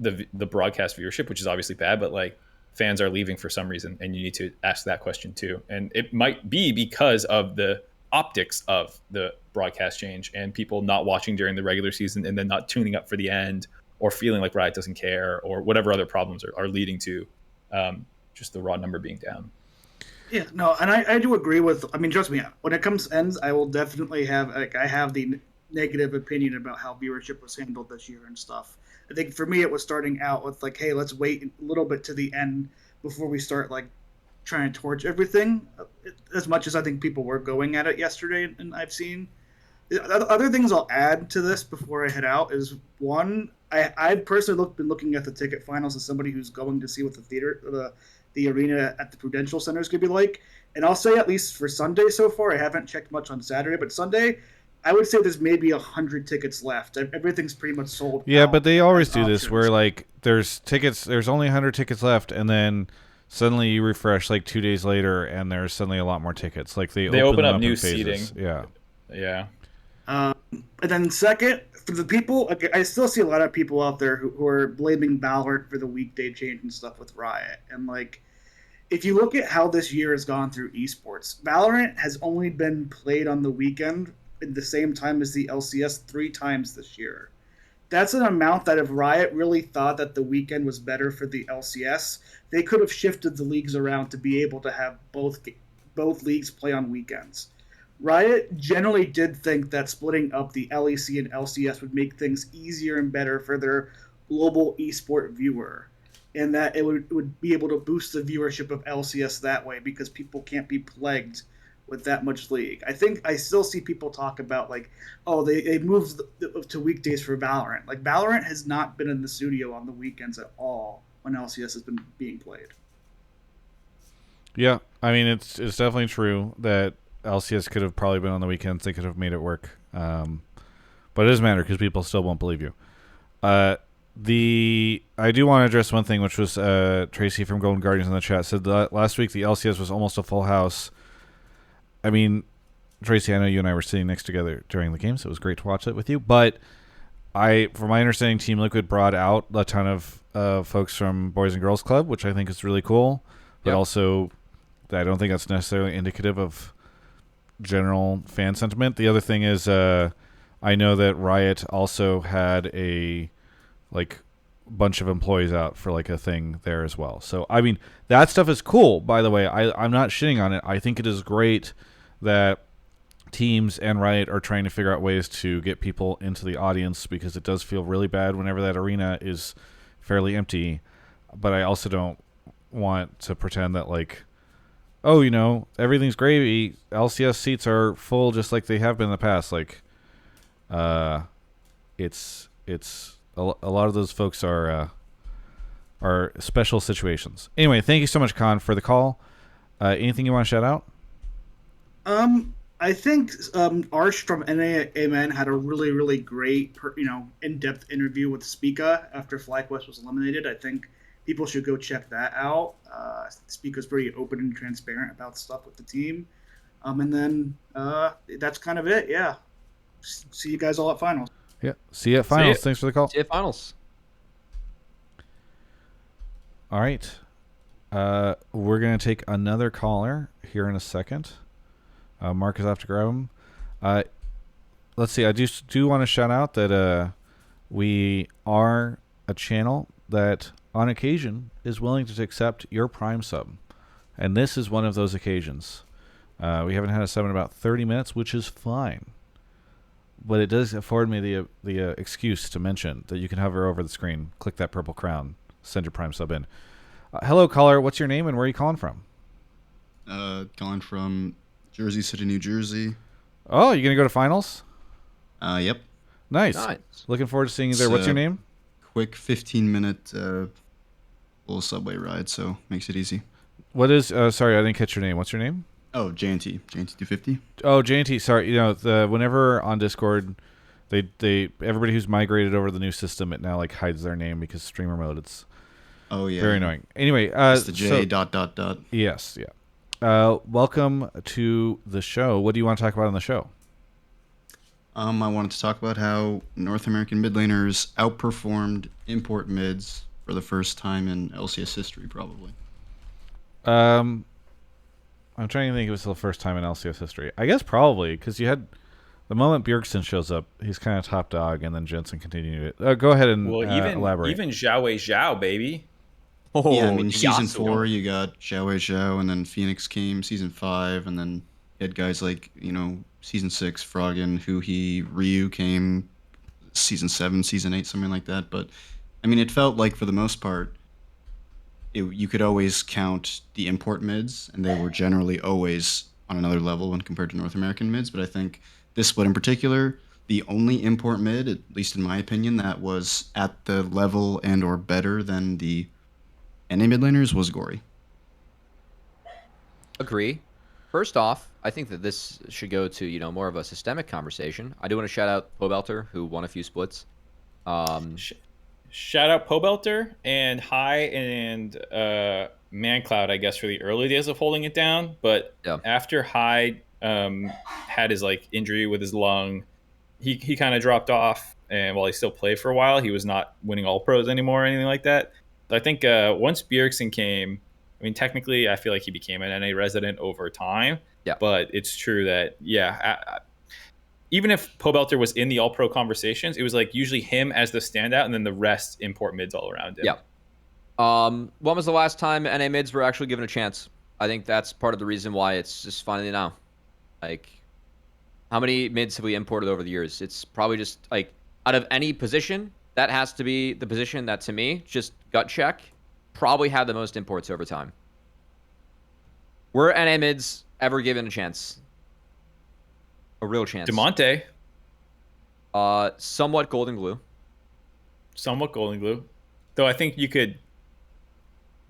the broadcast viewership, which is obviously bad, but like fans are leaving for some reason, and you need to ask that question too. And it might be because of the optics of the broadcast change and people not watching during the regular season and then not tuning up for the end, or feeling like Riot doesn't care, or whatever other problems are leading to just the raw number being down. Yeah, no, and I do agree with, I mean, trust me, when it comes to ends, I will definitely have, like, I have the negative opinion about how viewership was handled this year and stuff. I think for me, it was starting out with like, hey, let's wait a little bit to the end before we start like trying to torch everything, as much as I think people were going at it yesterday, and I've seen. The other things I'll add to this before I head out is, one, I personally been looking at the ticket finals as somebody who's going to see what the arena at the Prudential Center is going to be like. And I'll say, at least for Sunday so far, I haven't checked much on Saturday, but Sunday, I would say there's maybe 100 tickets left. Everything's pretty much sold. Yeah, out but they always do this options. where like there's only 100 tickets left, and then suddenly you refresh like 2 days later, and there's suddenly a lot more tickets. Like they open them up new in phases. seating. Yeah. Yeah. And then second, for the people, okay, I still see a lot of people out there who are blaming Valorant for the weekday change and stuff with Riot. And like, if you look at how this year has gone through esports, Valorant has only been played on the weekend at the same time as the LCS 3 times this year. That's an amount that if Riot really thought that the weekend was better for the LCS, they could have shifted the leagues around to be able to have both leagues play on weekends. Riot generally did think that splitting up the LEC and LCS would make things easier and better for their global esport viewer, and that it would be able to boost the viewership of LCS that way because people can't be plagued with that much league. I think I still see people talk about like, oh, they moved to weekdays for Valorant. Like Valorant has not been in the studio on the weekends at all when LCS has been being played. Yeah, I mean it's definitely true that LCS could have probably been on the weekends. They could have made it work, but it doesn't matter because people still won't believe you. I do want to address one thing, which was Tracy from Golden Guardians in the chat said that last week the LCS was almost a full house. I mean, Tracy, I know you and I were sitting next together during the game, so it was great to watch it with you. But from my understanding, Team Liquid brought out a ton of folks from Boys and Girls Club, which I think is really cool. But also, I don't think that's necessarily indicative of general fan sentiment. The other thing is, I know that Riot also had a bunch of employees out for like a thing there as well. So I mean, that stuff is cool. By the way, I'm not shitting on it. I think it is great that teams and Riot are trying to figure out ways to get people into the audience because it does feel really bad whenever that arena is fairly empty. But I also don't want to pretend that like, oh, you know, everything's gravy. LCS seats are full just like they have been in the past. Like, it's a lot of those folks are special situations. Anyway, thank you so much, Khan, for the call. Anything you want to shout out? I think Arsh from NAMN had a really, really great, in-depth interview with Spica after FlyQuest was eliminated. I think people should go check that out. Spica's pretty open and transparent about stuff with the team. And then that's kind of it. Yeah. See you guys all at finals. Yeah. See you at finals. Thanks for the call. See you at finals. All right. We're going to take another caller here in a second. Mark is off to grab him. Let's see. I do want to shout out that we are a channel that on occasion is willing to accept your Prime sub. And this is one of those occasions. We haven't had a sub in about 30 minutes, which is fine. But it does afford me the excuse to mention that you can hover over the screen, click that purple crown, send your Prime sub in. Hello, caller. What's your name and where are you calling from? Calling from Jersey City, New Jersey. Oh, you going to go to finals? Yep. Nice. Looking forward to seeing you there. What's your name? Quick 15-minute little subway ride, so makes it easy. What is... sorry, I didn't catch your name. What's your name? Oh, JNT. JNT250. Oh, JNT. Sorry. You know, whenever on Discord, they everybody who's migrated over to the new system, it now like hides their name because streamer mode. It's very annoying. Anyway, it's the J ... Yes, yeah. Welcome to the show. What do you want to talk about on the show? I wanted to talk about how North American mid laners outperformed import mids for the first time in LCS history, probably. I'm trying to think if it's the first time in LCS history. I guess probably, because you had the moment Bjergsen shows up, he's kind of top dog, and then Jensen continued it. Go ahead and elaborate. Even Zhao Wei Zhao, baby. Oh, yeah, I mean, season 4, you got Zhao Wei Zhao, and then Phoenix came season 5, and then you had guys like, season 6, Froggen, Huhi, Ryu came season 7, season 8, something like that. But, I mean, it felt like, for the most part, you could always count the import mids, and they were generally always on another level when compared to North American mids. But I think this split in particular, the only import mid, at least in my opinion, that was at the level and or better than the NA mid laners was Gory. Agree. First off, I think that this should go to more of a systemic conversation. I do want to shout out Pobelter, who won a few splits. Shout out Pobelter and High and ManCloud, I guess, for the early days of holding it down. But after High had his injury with his lung, he kind of dropped off. And while he still played for a while, he was not winning all pros anymore or anything like that. So I think once Bjergsen came, I mean, technically, I feel like he became an NA resident over time. Yeah. But it's true that, even if Pobelter was in the all-pro conversations, it was usually him as the standout, and then the rest import mids all around him. Yeah. When was the last time NA mids were actually given a chance? I think that's part of the reason why it's just finally now. How many mids have we imported over the years? It's probably just, out of any position, that has to be the position that, to me, just gut check, probably had the most imports over time. Were NA mids ever given a chance? A real chance? DeMonte. Somewhat golden glue. Somewhat golden glue. Though I think you could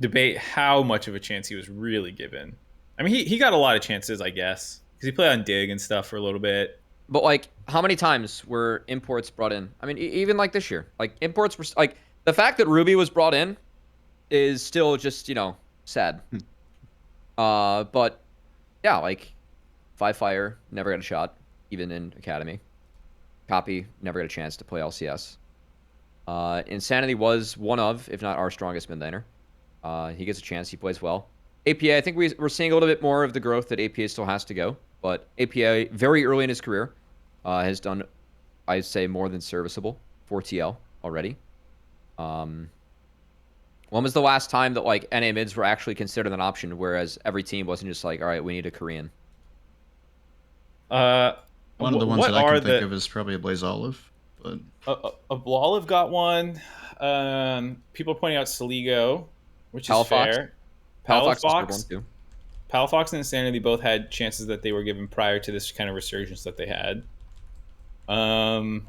debate how much of a chance he was really given. I mean, he got a lot of chances, I guess, because he played on Dig and stuff for a little bit. But, how many times were imports brought in? I mean, even this year. Imports were... the fact that Ruby was brought in is still just, sad. But, yeah, Five Fire never got a shot, even in Academy. Copy never got a chance to play LCS. Insanity was one of, if not our strongest mid laner. He gets a chance. He plays well. APA, I think we're seeing a little bit more of the growth that APA still has to go. But APA, very early in his career, has done, I'd say, more than serviceable for TL already. When was the last time that NA mids were actually considered an option, whereas every team wasn't just all right, we need a Korean? One of the ones that I can think of is probably a Blaze Olive. But a Olive got one. People are pointing out Saligo, which is fair. Palafox too. Palafox and Insanity both had chances that they were given prior to this kind of resurgence that they had. Then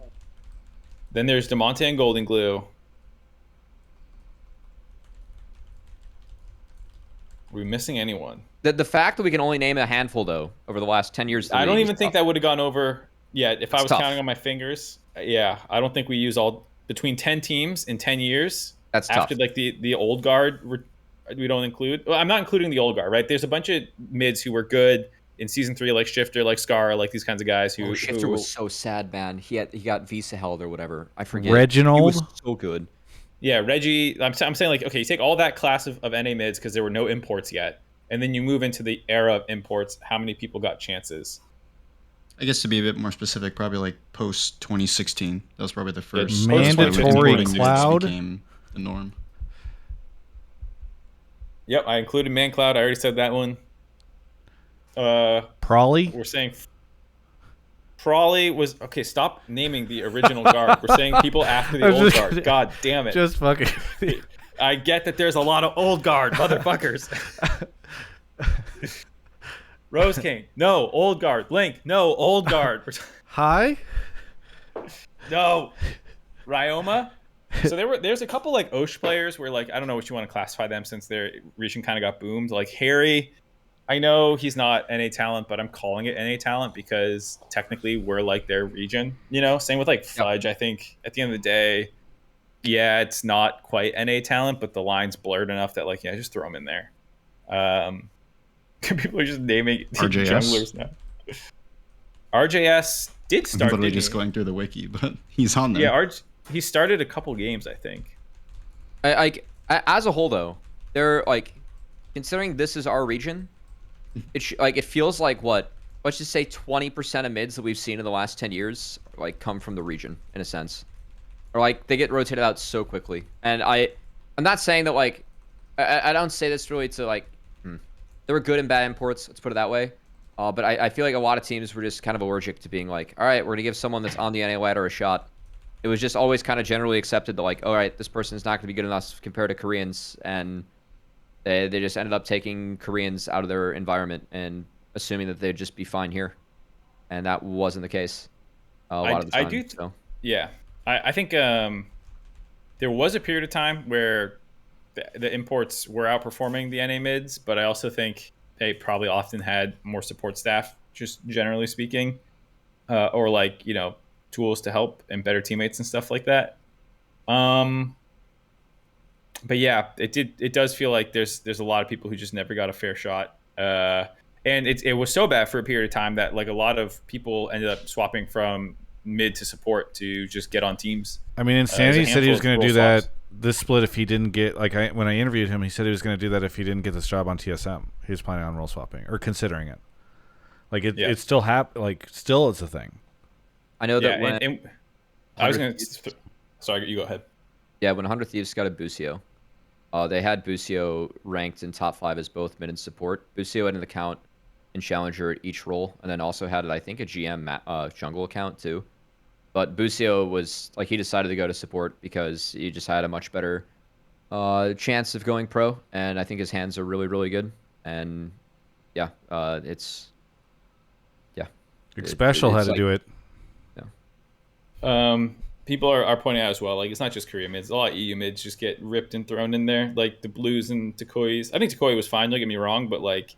there's DeMonte and Golden Glue. Are we missing anyone? The fact that we can only name a handful, though, over the last 10 years... I don't even think that would have gone over yet. If I was counting on my fingers, I don't think we use all... Between 10 teams in 10 years... That's after, tough. the old guard, we don't include... Well, I'm not including the old guard, right? There's a bunch of mids who were good in Season 3, like Shifter, like Scar, like these kinds of guys who... Shifter was so sad, man. He got Visa held or whatever. I forget. Reginald? He was so good. Yeah, Reggie... I'm saying, okay, you take all that class of NA mids because there were no imports yet, and then you move into the era of imports, how many people got chances? I guess to be a bit more specific, probably post 2016. That was probably the first mandatory cloud became the norm. Yep, I included ManCloud. I already said that one. Prawley? We're saying Prawley was... Okay, stop naming the original guard. We're saying people after the old guard. God damn it. Just fucking... I get that there's a lot of old guard, motherfuckers. Rose King. No, old guard. Link. No, old guard. Hi? No. Ryoma. So there's a couple Osh players where I don't know what you want to classify them since their region kind of got boomed. Harry, I know he's not NA talent, but I'm calling it NA talent because technically we're their region. Same with Fudge. I think at the end of the day, yeah, it's not quite NA talent, but the line's blurred enough that just throw him in there. People are just naming junglers now. RJS did start. I'm literally just going through the wiki, but he's on there. Yeah, he started a couple games, I think. As a whole, though, they're considering this is our region. It feels like what? Let's just say 20% of mids that we've seen in the last 10 years come from the region in a sense, or they get rotated out so quickly. And I'm not saying that I don't say this really to there were good and bad imports. Let's put it that way. But I feel like a lot of teams were just kind of allergic to being all right, we're gonna give someone that's on the NA ladder a shot. It was just always kind of generally accepted that all right, this person's not gonna be good enough compared to Koreans, and they just ended up taking Koreans out of their environment and assuming that they'd just be fine here, and that wasn't the case a lot of the time. Yeah, I think there was a period of time where the imports were outperforming the NA mids, but I also think they probably often had more support staff, just generally speaking, or like, you know, tools to help and better teammates and stuff like that. But yeah, it does feel like there's a lot of people who just never got a fair shot. And it was so bad for a period of time that like a lot of people ended up swapping from mid to support to just get on teams. I mean, Insanity said he was going to do that this split if he didn't get, like, when I interviewed him, he said he was going to do that if he didn't get this job on TSM. He was planning on role swapping or considering it. Like it's still still it's a thing. I know that when I was going to, sorry, you go ahead. Yeah, when 100 Thieves got a Busio, they had Busio ranked in top 5 as both mid and support. Busio had an account in Challenger at each role, and then also had, I think, a GM jungle account too. But Busio was, like, he decided to go to support because he just had a much better chance of going pro, and I think his hands are really, really good. And yeah, Special had to do it. Yeah. People are pointing out as well, like, it's not just Korea mids. A lot of EU mids just get ripped and thrown in there, like the Blues and Takois. I think Takoi was fine, don't get me wrong, but like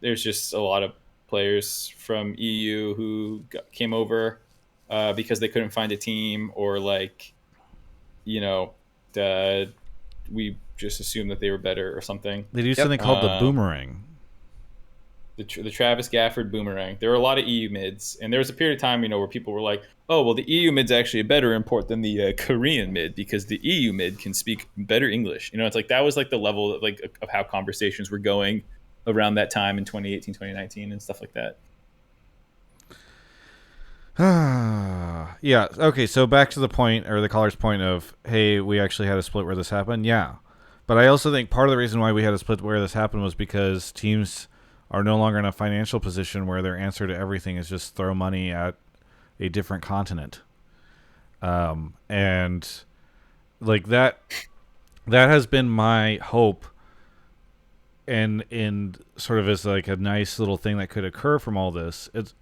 there's just a lot of players from EU who came over because they couldn't find a team, or like, you know, we just assumed that they were better or something. They do something called the boomerang. The Travis Gafford boomerang. There were a lot of EU mids, and there was a period of time, you know, where people were like, "Oh, well, the EU mid's actually a better import than the Korean mid because the EU mid can speak better English." You know, it's like that was like the level of how conversations were going around that time in 2018, 2019, and stuff like that. Yeah. Okay. So back to the point, or the caller's point of, hey, we actually had a split where this happened. Yeah, but I also think part of the reason why we had a split where this happened was because teams are no longer in a financial position where their answer to everything is just throw money at a different continent. And like that has been my hope, and in sort of as like a nice little thing that could occur from all this. It's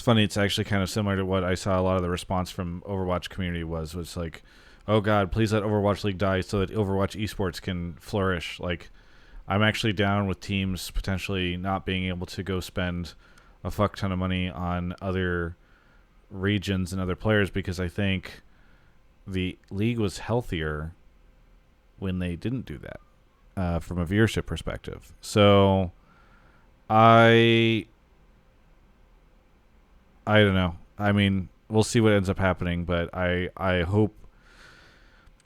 funny. It's actually kind of similar to what I saw a lot of the response from Overwatch community was like, oh God, please let Overwatch League die so that Overwatch esports can flourish. Like, I'm actually down with teams potentially not being able to go spend a fuck ton of money on other regions and other players, because I think the league was healthier when they didn't do that from a viewership perspective. So I don't know. I mean, we'll see what ends up happening, but I hope.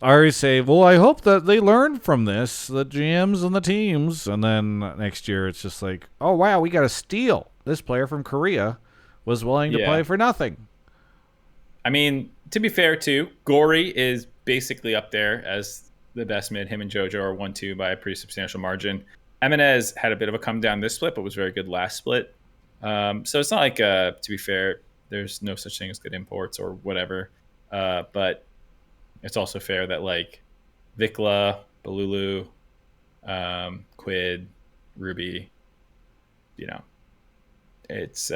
I always say, well, I hope that they learn from this, the GMs and the teams, and then next year it's just like, oh wow, we got a steal. This player from Korea was willing to play for nothing. I mean, to be fair too, Gory is basically up there as the best mid. Him and JoJo are 1-2 by a pretty substantial margin. Eminez had a bit of a come down this split, but was very good last split. So it's not like, to be fair, there's no such thing as good imports or whatever. But it's also fair that like Vikla, Balulu, Quid, Ruby, you know, it's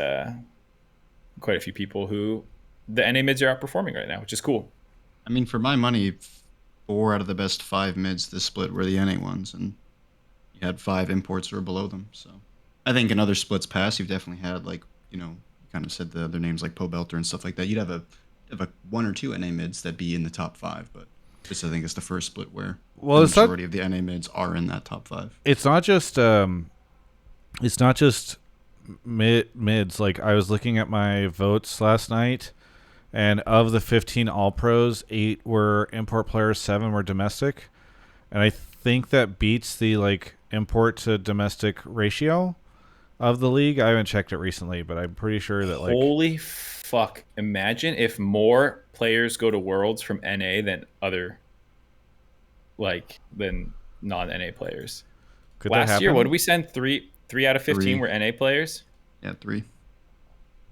quite a few people who the NA mids are outperforming right now, which is cool. I mean, for my money, 4 out of the best 5 mids this split were the NA ones, and you had 5 imports or below them. So I think in other splits past, you've definitely had, like, you know, kind of said the other names like Pobelter and stuff like that. You'd have a 1 or 2 NA mids that'd be in the top 5, but this, I think, is the first split where the majority of the NA mids are in that top 5. It's not just mids. Like, I was looking at my votes last night, and of the 15 all pros, 8 were import players, 7 were domestic, and I think that beats the like import to domestic ratio of the league. I haven't checked it recently, but I'm pretty sure that like, holy fuck, imagine if more players go to Worlds from NA than non-NA players. Could last year, what did we send? 3 out of 15 were NA players? Yeah, 3.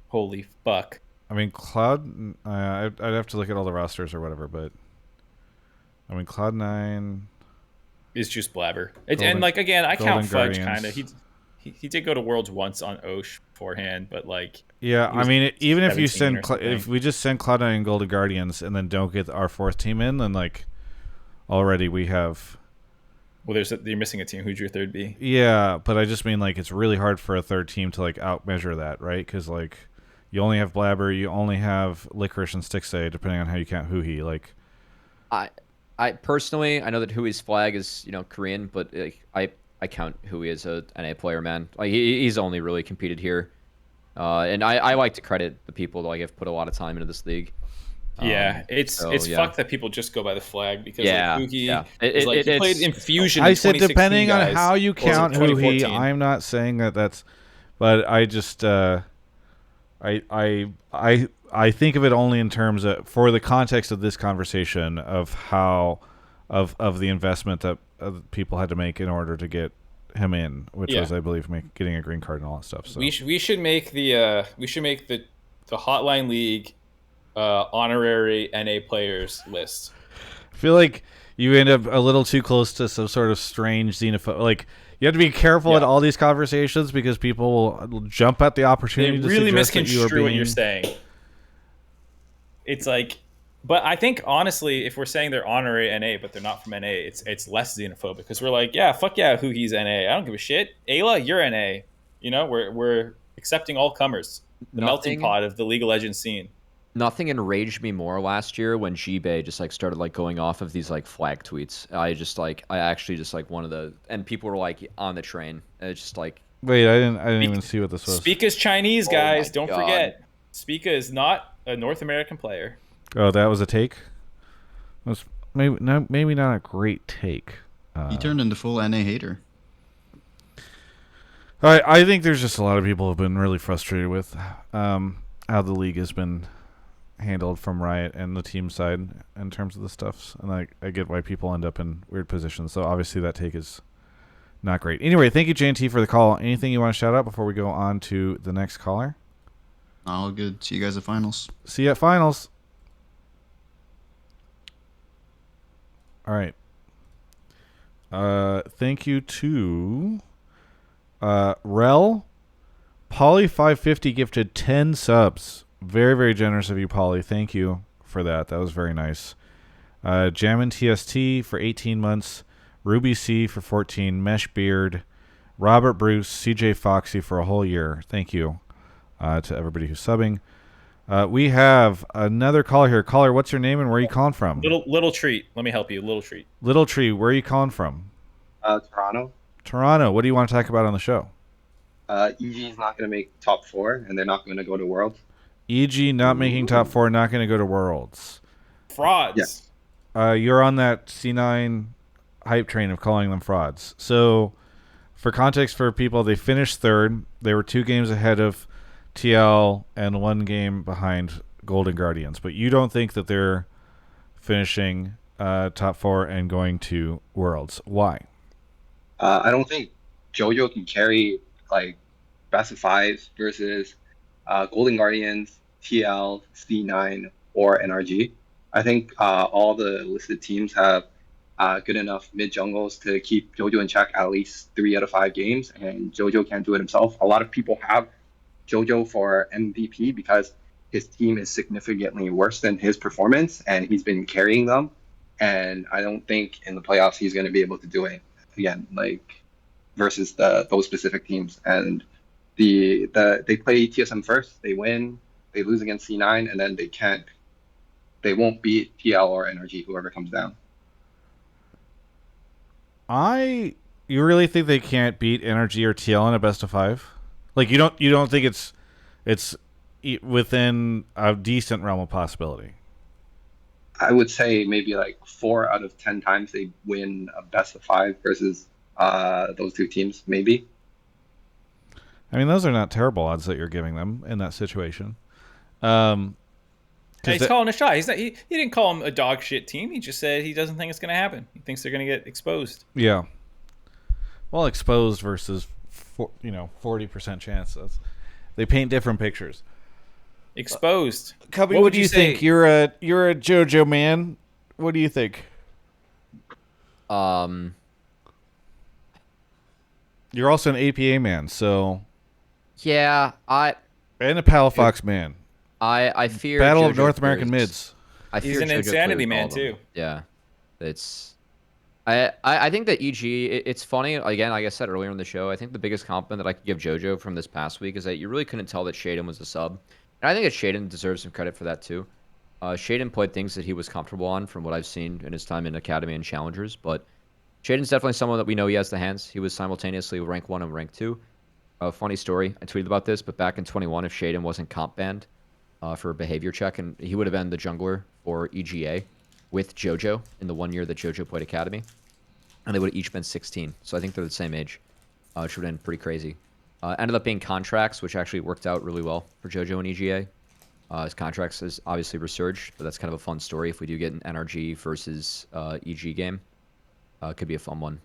Holy fuck. I mean, Cloud, I'd have to look at all the rosters or whatever, but I mean, Cloud9 is just Blaber. And like, again, I count Fudge kind of. He did go to Worlds once on Osh beforehand, but like, yeah, I mean, even if you send, if we just send Cloud9 and Golden Guardians and then don't get our 4th team in, then like already we have Well, you're missing a team. Who'd your third be? Yeah, but I just mean like it's really hard for a third team to like outmeasure that, right? Because like you only have Blaber, you only have Licorice and Stixay, depending on how you count Huhi. Like, I personally, I know that Hui's flag is Korean, but I count Hui as a NA player, man. Like he's only really competed here, and I like to credit the people that like have put a lot of time into this league. Yeah, it's yeah. fucked that people just go by the flag because Yeah, like Huhi yeah. is like he played Infusion. I in said 2016, depending on guys, how you or count Huhi, 2014. I'm not saying that's, but I just I think of it only in terms of for the context of this conversation of how of the investment that people had to make in order to get him in, which was I believe getting a green card and all that stuff. So we should make the Hotline League honorary NA players list. I feel like you end up a little too close to some sort of strange xenophobe. Like you have to be careful at all these conversations because people will jump at the opportunity They to really suggest that you are misconstrue what being... you're saying. It's like, but I think honestly, if we're saying they're honorary NA, but they're not from NA, it's less xenophobic because we're like, yeah, fuck yeah, who he's NA. I don't give a shit. Ayla, you're NA. You know, we're accepting all comers. The melting pot of the League of Legends scene. Nothing enraged me more last year when G-Bay just like started like going off of these like flag tweets. I actually just like one of the, and people were like on the train. And it's just like, wait, I didn't even see what this was. Spica's Chinese, guys. Don't forget. Spica is not a North American player. Oh, that was a take? It was maybe not a great take. He turned into full NA hater. I think there's just a lot of people who have been really frustrated with how the league has been handled from Riot and the team side in terms of the stuff. And I get why people end up in weird positions. So obviously that take is not great. Anyway, thank you, JNT, for the call. Anything you want to shout out before we go on to the next caller? All good. See you guys at finals. See you at finals. All right. Thank you to Rel. Polly 550 gifted 10 subs. Very, very generous of you, Polly. Thank you for that. That was very nice. Jammin TST for 18 months. Ruby C for 14. Mesh Beard. Robert Bruce. CJ Foxy for a whole year. Thank you to everybody who's subbing. We have another caller here. Caller, what's your name and where are you calling from? Little Treat. Let me help you. Little Treat. Little Tree, where are you calling from? Toronto. Toronto. What do you want to talk about on the show? EG is not going to make top 4, and they're not going to go to Worlds. EG not making top 4, not going to go to Worlds. Frauds. Yes. You're on that C9 hype train of calling them frauds. So, for context for people, they finished third. They were 2 games ahead of TL and 1 game behind Golden Guardians. But you don't think that they're finishing top 4 and going to Worlds. Why? I don't think JoJo can carry like best of 5 versus Golden Guardians, TL, C9, or NRG. I think all the listed teams have good enough mid jungles to keep JoJo in check at least 3 out of 5 games, and JoJo can't do it himself. A lot of people have JoJo for MVP because his team is significantly worse than his performance, and he's been carrying them. And I don't think in the playoffs he's going to be able to do it again, like versus those specific teams. And they play TSM first, they win, they lose against C9, and then they won't beat TL or NRG, whoever comes down. You really think they can't beat NRG or TL in a best of 5? Like you don't think it's within a decent realm of possibility? I would say maybe like 4 out of 10 times they win a best of 5 versus those 2 teams, maybe. I mean, those are not terrible odds that you're giving them in that situation. He's calling a shot. He didn't call him a dog shit team. He just said he doesn't think it's going to happen. He thinks they're going to get exposed. Yeah. Well, exposed versus 40% chances. They paint different pictures. Exposed. Cubby, what do you think? You're a JoJo man. What do you think? You're also an APA man, so yeah, and a Palafox man. I fear Battle of JoJo North American thirst. mids. I fear He's an JoJo insanity thirst man all of them. too. Yeah, I think that EG, it's funny, again, like I said earlier in the show, I think the biggest compliment that I could give JoJo from this past week is that you really couldn't tell that Shaden was a sub. And I think that Shaden deserves some credit for that too. Shaden played things that he was comfortable on from what I've seen in his time in Academy and Challengers, but Shaden's definitely someone that we know he has the hands. He was simultaneously rank 1 and rank 2. Funny story, I tweeted about this, but back in 21, if Shaden wasn't comp banned for a behavior check, and he would have been the jungler for EGA with JoJo in the 1 year that JoJo played Academy. And they would have each been 16. So I think they're the same age, which would have been pretty crazy. Ended up being contracts, which actually worked out really well for JoJo and EGA. His contracts is obviously resurged, but that's kind of a fun story if we do get an NRG versus EG game. Could be a fun one.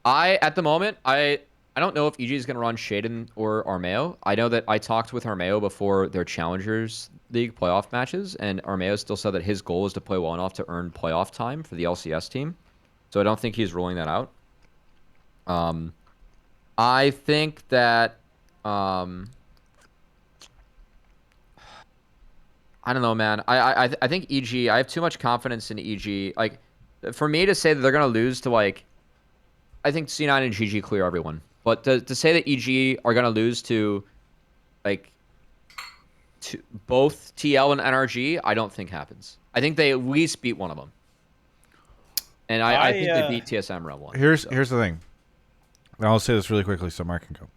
At the moment, I don't know if EG is going to run Shaden or Armeo. I know that I talked with Armeo before their Challengers League playoff matches, and Armeo still said that his goal is to play well enough to earn playoff time for the LCS team. So I don't think he's ruling that out. I think that I don't know, man. I think EG. I have too much confidence in EG. Like, for me to say that they're gonna lose to I think C9 and GG clear everyone. But to say that EG are gonna lose to both TL and NRG, I don't think happens. I think they at least beat one of them. And I think they beat TSM round 1. Here's the thing. And I'll say this really quickly so Mark can go.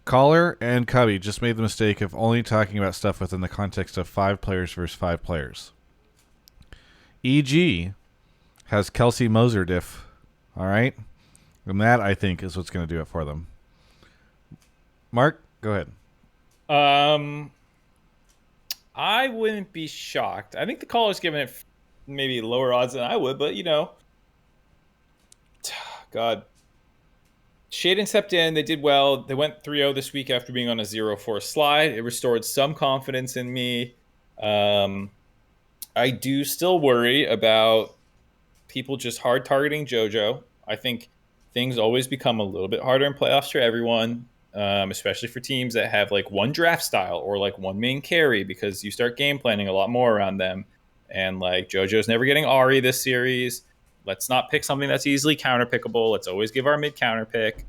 Caller and Cubby just made the mistake of only talking about stuff within the context of 5 players versus 5 players. EG has Kelsey Moser diff, all right? And that, I think, is what's going to do it for them. Mark, go ahead. I wouldn't be shocked. I think the caller's giving it maybe lower odds than I would, but, God. Shaden stepped in. They did well. They went 3-0 this week after being on a 0-4 slide. It restored some confidence in me. I do still worry about people just hard targeting JoJo. I think things always become a little bit harder in playoffs for everyone, especially for teams that have one draft style or one main carry, because you start game planning a lot more around them. And JoJo's never getting Ahri this series. Let's not pick something that's easily counter pickable. Let's always give our mid counter pick.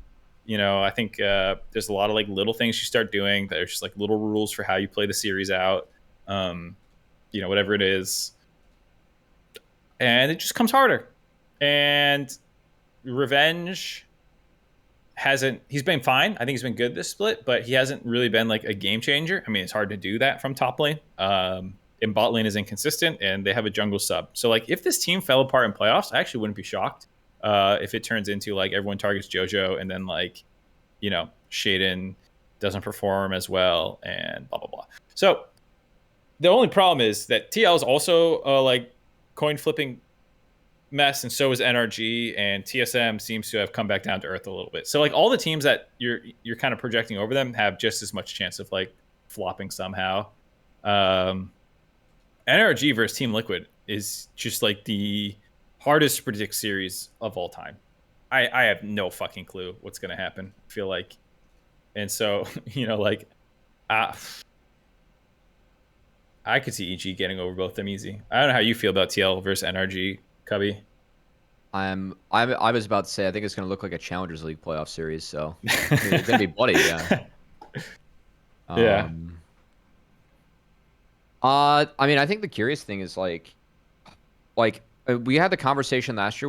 I think there's a lot of little things you start doing that are just little rules for how you play the series out. Whatever it is. And it just comes harder. And Revenge he's been fine. I think he's been good this split, but he hasn't really been a game changer. I mean, it's hard to do that from top lane. And bot lane is inconsistent, and they have a jungle sub. So if this team fell apart in playoffs, I actually wouldn't be shocked if it turns into everyone targets JoJo, and then Shaden doesn't perform as well, and blah blah blah. So the only problem is that TL is also coin flipping mess, and so is NRG, and TSM seems to have come back down to earth a little bit. So all the teams that you're kind of projecting over them have just as much chance of flopping somehow. NRG versus Team Liquid is just the hardest to predict series of all time. I have no fucking clue what's going to happen, I feel like. And so, I could see EG getting over both them easy. I don't know how you feel about TL versus NRG, Cubby. I was about to say, I think it's going to look like a Challengers League playoff series, so it's going to be bloody, yeah. Yeah. I mean, I think the curious thing is we had the conversation last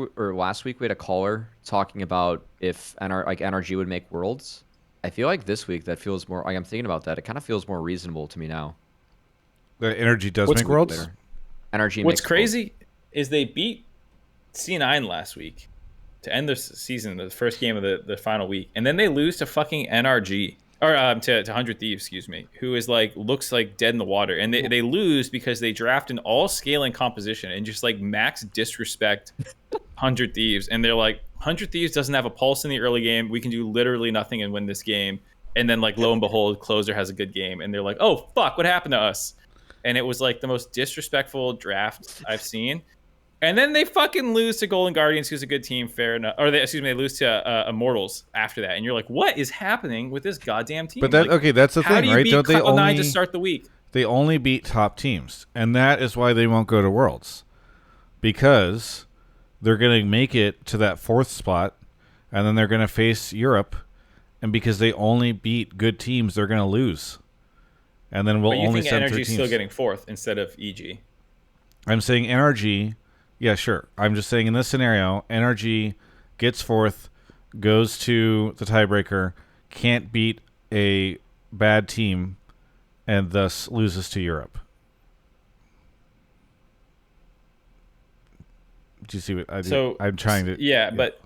week. We had a caller talking about if NRG would make Worlds. I feel like this week that feels more. I'm thinking about that. It kind of feels more reasonable to me now. The NRG does make Worlds. NRG. What's crazy is they beat C9 last week to end the season, the first game of the final week, and then they lose to fucking NRG. Or to 100 Thieves, excuse me, who is looks dead in the water. And they lose because they draft an all scaling composition and just max disrespect 100 Thieves. And they're 100 Thieves doesn't have a pulse in the early game. We can do literally nothing and win this game. And then lo and behold, Closer has a good game. And they're oh, fuck, what happened to us? And it was the most disrespectful draft I've seen. And then they fucking lose to Golden Guardians, who's a good team, fair enough. Or they lose to Immortals after that. And you're what is happening with this goddamn team? But that's the thing, right? Don't they only to start the week? They only beat top teams, and that is why they won't go to Worlds. because they're going to make it to that 4th spot, and then they're going to face Europe, and because they only beat good teams, they're going to lose. And then we'll But you only think send 3 Energy's teams. still getting 4th instead of EG? I'm saying NRG, yeah, sure. I'm just saying in this scenario, NRG gets 4th, goes to the tiebreaker, can't beat a bad team, and thus loses to Europe. Do you see what I do? So I'm trying to. Yeah, but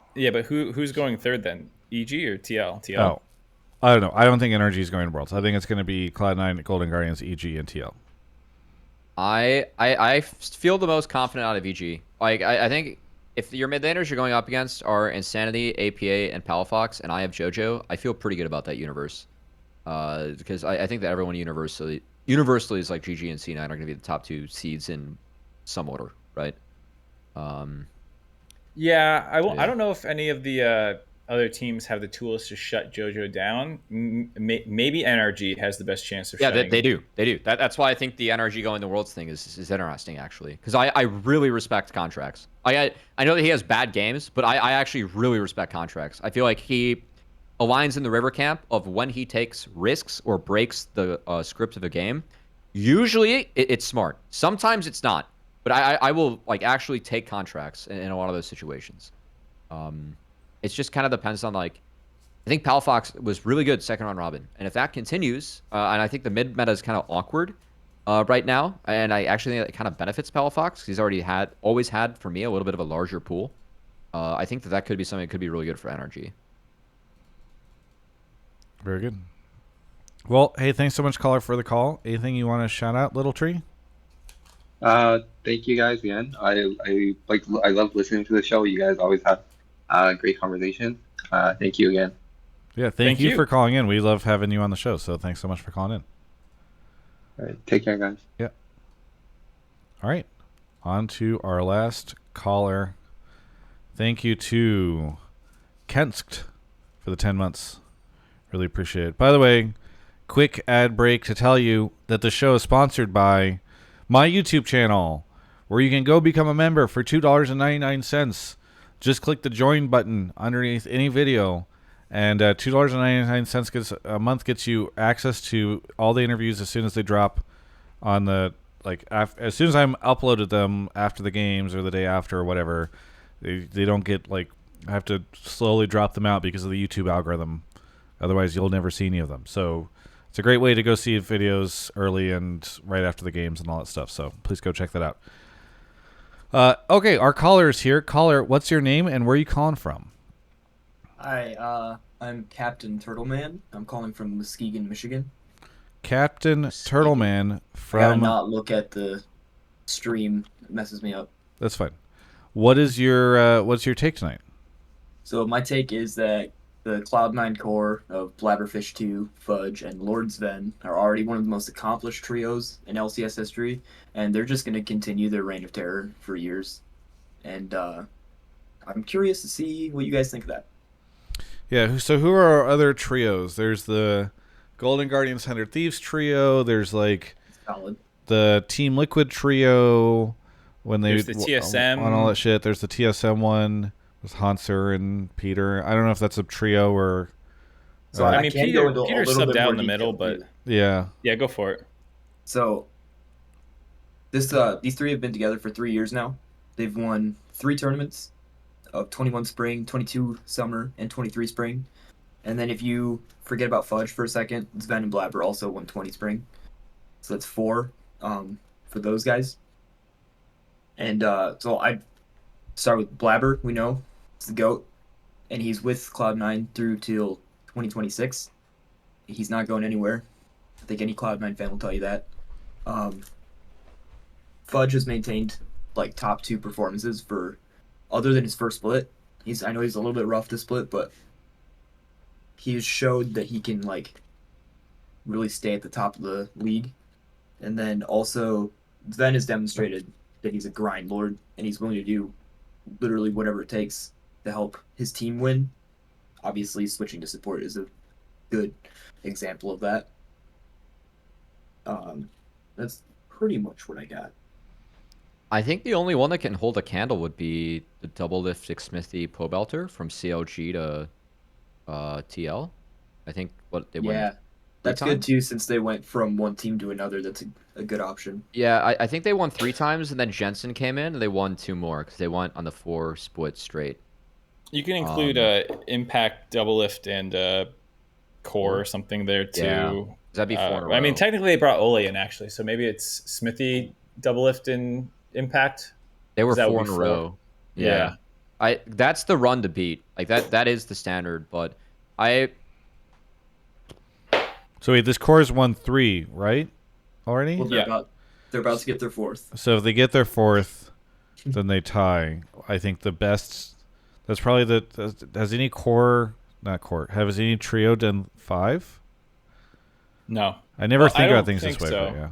who's going 3rd then? EG or TL? TL. Oh, I don't know. I don't think NRG is going to Worlds. I think it's going to be Cloud9, Golden Guardians, EG, and TL. I feel the most confident out of EG. Like I think if your mid laners you're going up against are Insanity, APA, and Palafox, and I have JoJo, I feel pretty good about that universe. Because I think that everyone universally is like GG and C9 are going to be the top 2 seeds in some order, right? Yeah, I don't know if any of the other teams have the tools to shut JoJo down. Maybe NRG has the best chance of shutting. They do. That's why I think the NRG going to Worlds thing is interesting, actually. Because I really respect contracts. I know that he has bad games, but I actually really respect contracts. I feel like he aligns in the river camp of when he takes risks or breaks the script of a game. Usually, it's smart. Sometimes it's not. But I will like actually take contracts in a lot of those situations. It just kind of depends on like, I think Palafox was really good 2nd round robin, and if that continues, and I think the mid meta is kind of awkward right now, and I actually think that kind of benefits Palafox because he's always had for me a little bit of a larger pool. I think that could be something that could be really good for NRG. Very good. Well, hey, thanks so much, caller, for the call. Anything you want to shout out, Littletree? Thank you guys again. I love listening to the show. You guys always have great conversations. Thank you again. Yeah, thank you for calling in. We love having you on the show, so thanks so much for calling in. All right, take care, guys. Yeah. All right, on to our last caller. Thank you to Kensk for the 10 months. Really appreciate it. By the way, quick ad break to tell you that the show is sponsored by my YouTube channel, where you can go become a member for $2.99. Just click the join button underneath any video, and $2.99 a month gets you access to all the interviews as soon as they drop on the as soon as I'm uploaded them after the games or the day after or whatever. They don't get I have to slowly drop them out because of the YouTube algorithm. Otherwise, you'll never see any of them. So it's a great way to go see videos early and right after the games and all that stuff. So please go check that out. Okay, our caller is here. Caller, what's your name and where are you calling from? Hi, I'm CptTurtleman. I'm calling from Muskegon, Michigan. CptTurtleman from... I gotta not look at the stream. It messes me up. That's fine. What's your take tonight? So my take is that the Cloud9 core of Blabberfish 2, Fudge, and Lord Zven are already one of the most accomplished trios in LCS history, and they're just going to continue their reign of terror for years. And I'm curious to see what you guys think of that. Yeah, so who are our other trios? There's the Golden Guardians 100 Thieves trio. There's Solid. The Team Liquid trio. There's the TSM. On all that shit. There's the TSM one. With Hanser and Peter. I don't know if that's a trio or... So I mean, Peter subbed out in the middle, but... Yeah. Yeah, go for it. So, these three have been together for 3 years now. They've won 3 tournaments of 21 spring, 22 summer, and 23 spring. And then if you forget about Fudge for a second, Zven and Blaber also won 20 spring. So that's 4 for those guys. And so I start with Blaber, we know. It's the GOAT. And he's with Cloud9 through till 2026. He's not going anywhere. I think any Cloud9 fan will tell you that. Fudge has maintained top 2 performances for other than his first split. I know he's a little bit rough this split, but he's showed that he can really stay at the top of the league. And then also Zven has demonstrated that he's a grind lord and he's willing to do literally whatever it takes to help his team win. Obviously, switching to support is a good example of that. That's pretty much what I got. I think the only one that can hold a candle would be the double lift Smithy Pobelter from CLG to TL. I think what they went. Yeah, that's good too. Since they went from one team to another, that's a good option. Yeah, I think they won 3 times, and then Jensen came in, and they won 2 more because they went on the 4 split straight. You can include Impact, Double Lift, and Core or something there too. Yeah. That'd be 4 in a row. I mean, technically they brought Ole in actually, so maybe it's Smithy, Double Lift, and Impact. They were 4 in a row. Yeah. That's the run to beat. Like that is the standard, but So wait, this Core's won 3, right? Already? Well, they're about to get their 4th. So if they get their 4th, then they tie. I think the best. That's probably has any core, not core, has any trio done 5? No. I never think I about don't things think this way, so. but yeah.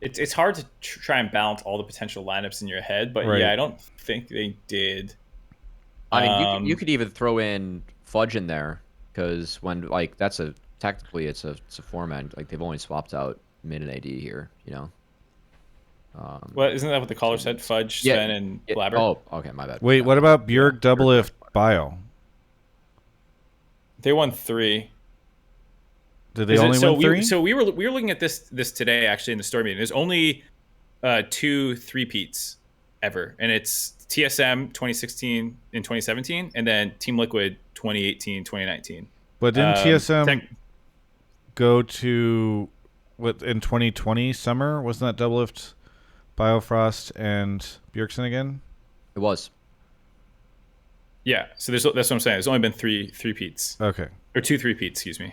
It's hard to try and balance all the potential lineups in your head, but Right. yeah, I don't think they did. I mean, you could even throw in Fudge in there because when technically it's a 4-man. Like they've only swapped out mid and AD here, you know. Well, isn't that what the caller said? Fudge, Sven, and Blaber. Oh, okay, my bad. Wait, what about Bjerg double lift bio? They won 3. Did they only win 3? So we were looking at this today actually in the story meeting. There's only 2 3-peats ever, and it's TSM 2016 and 2017, and then Team Liquid 2018, 2019. But didn't TSM go to what in 2020 summer? Wasn't that double lift Biofrost and Bjergsen again? It was. Yeah, so that's what I'm saying. There's only been 3 3-peats. Okay. Or 2 3-peats, excuse me.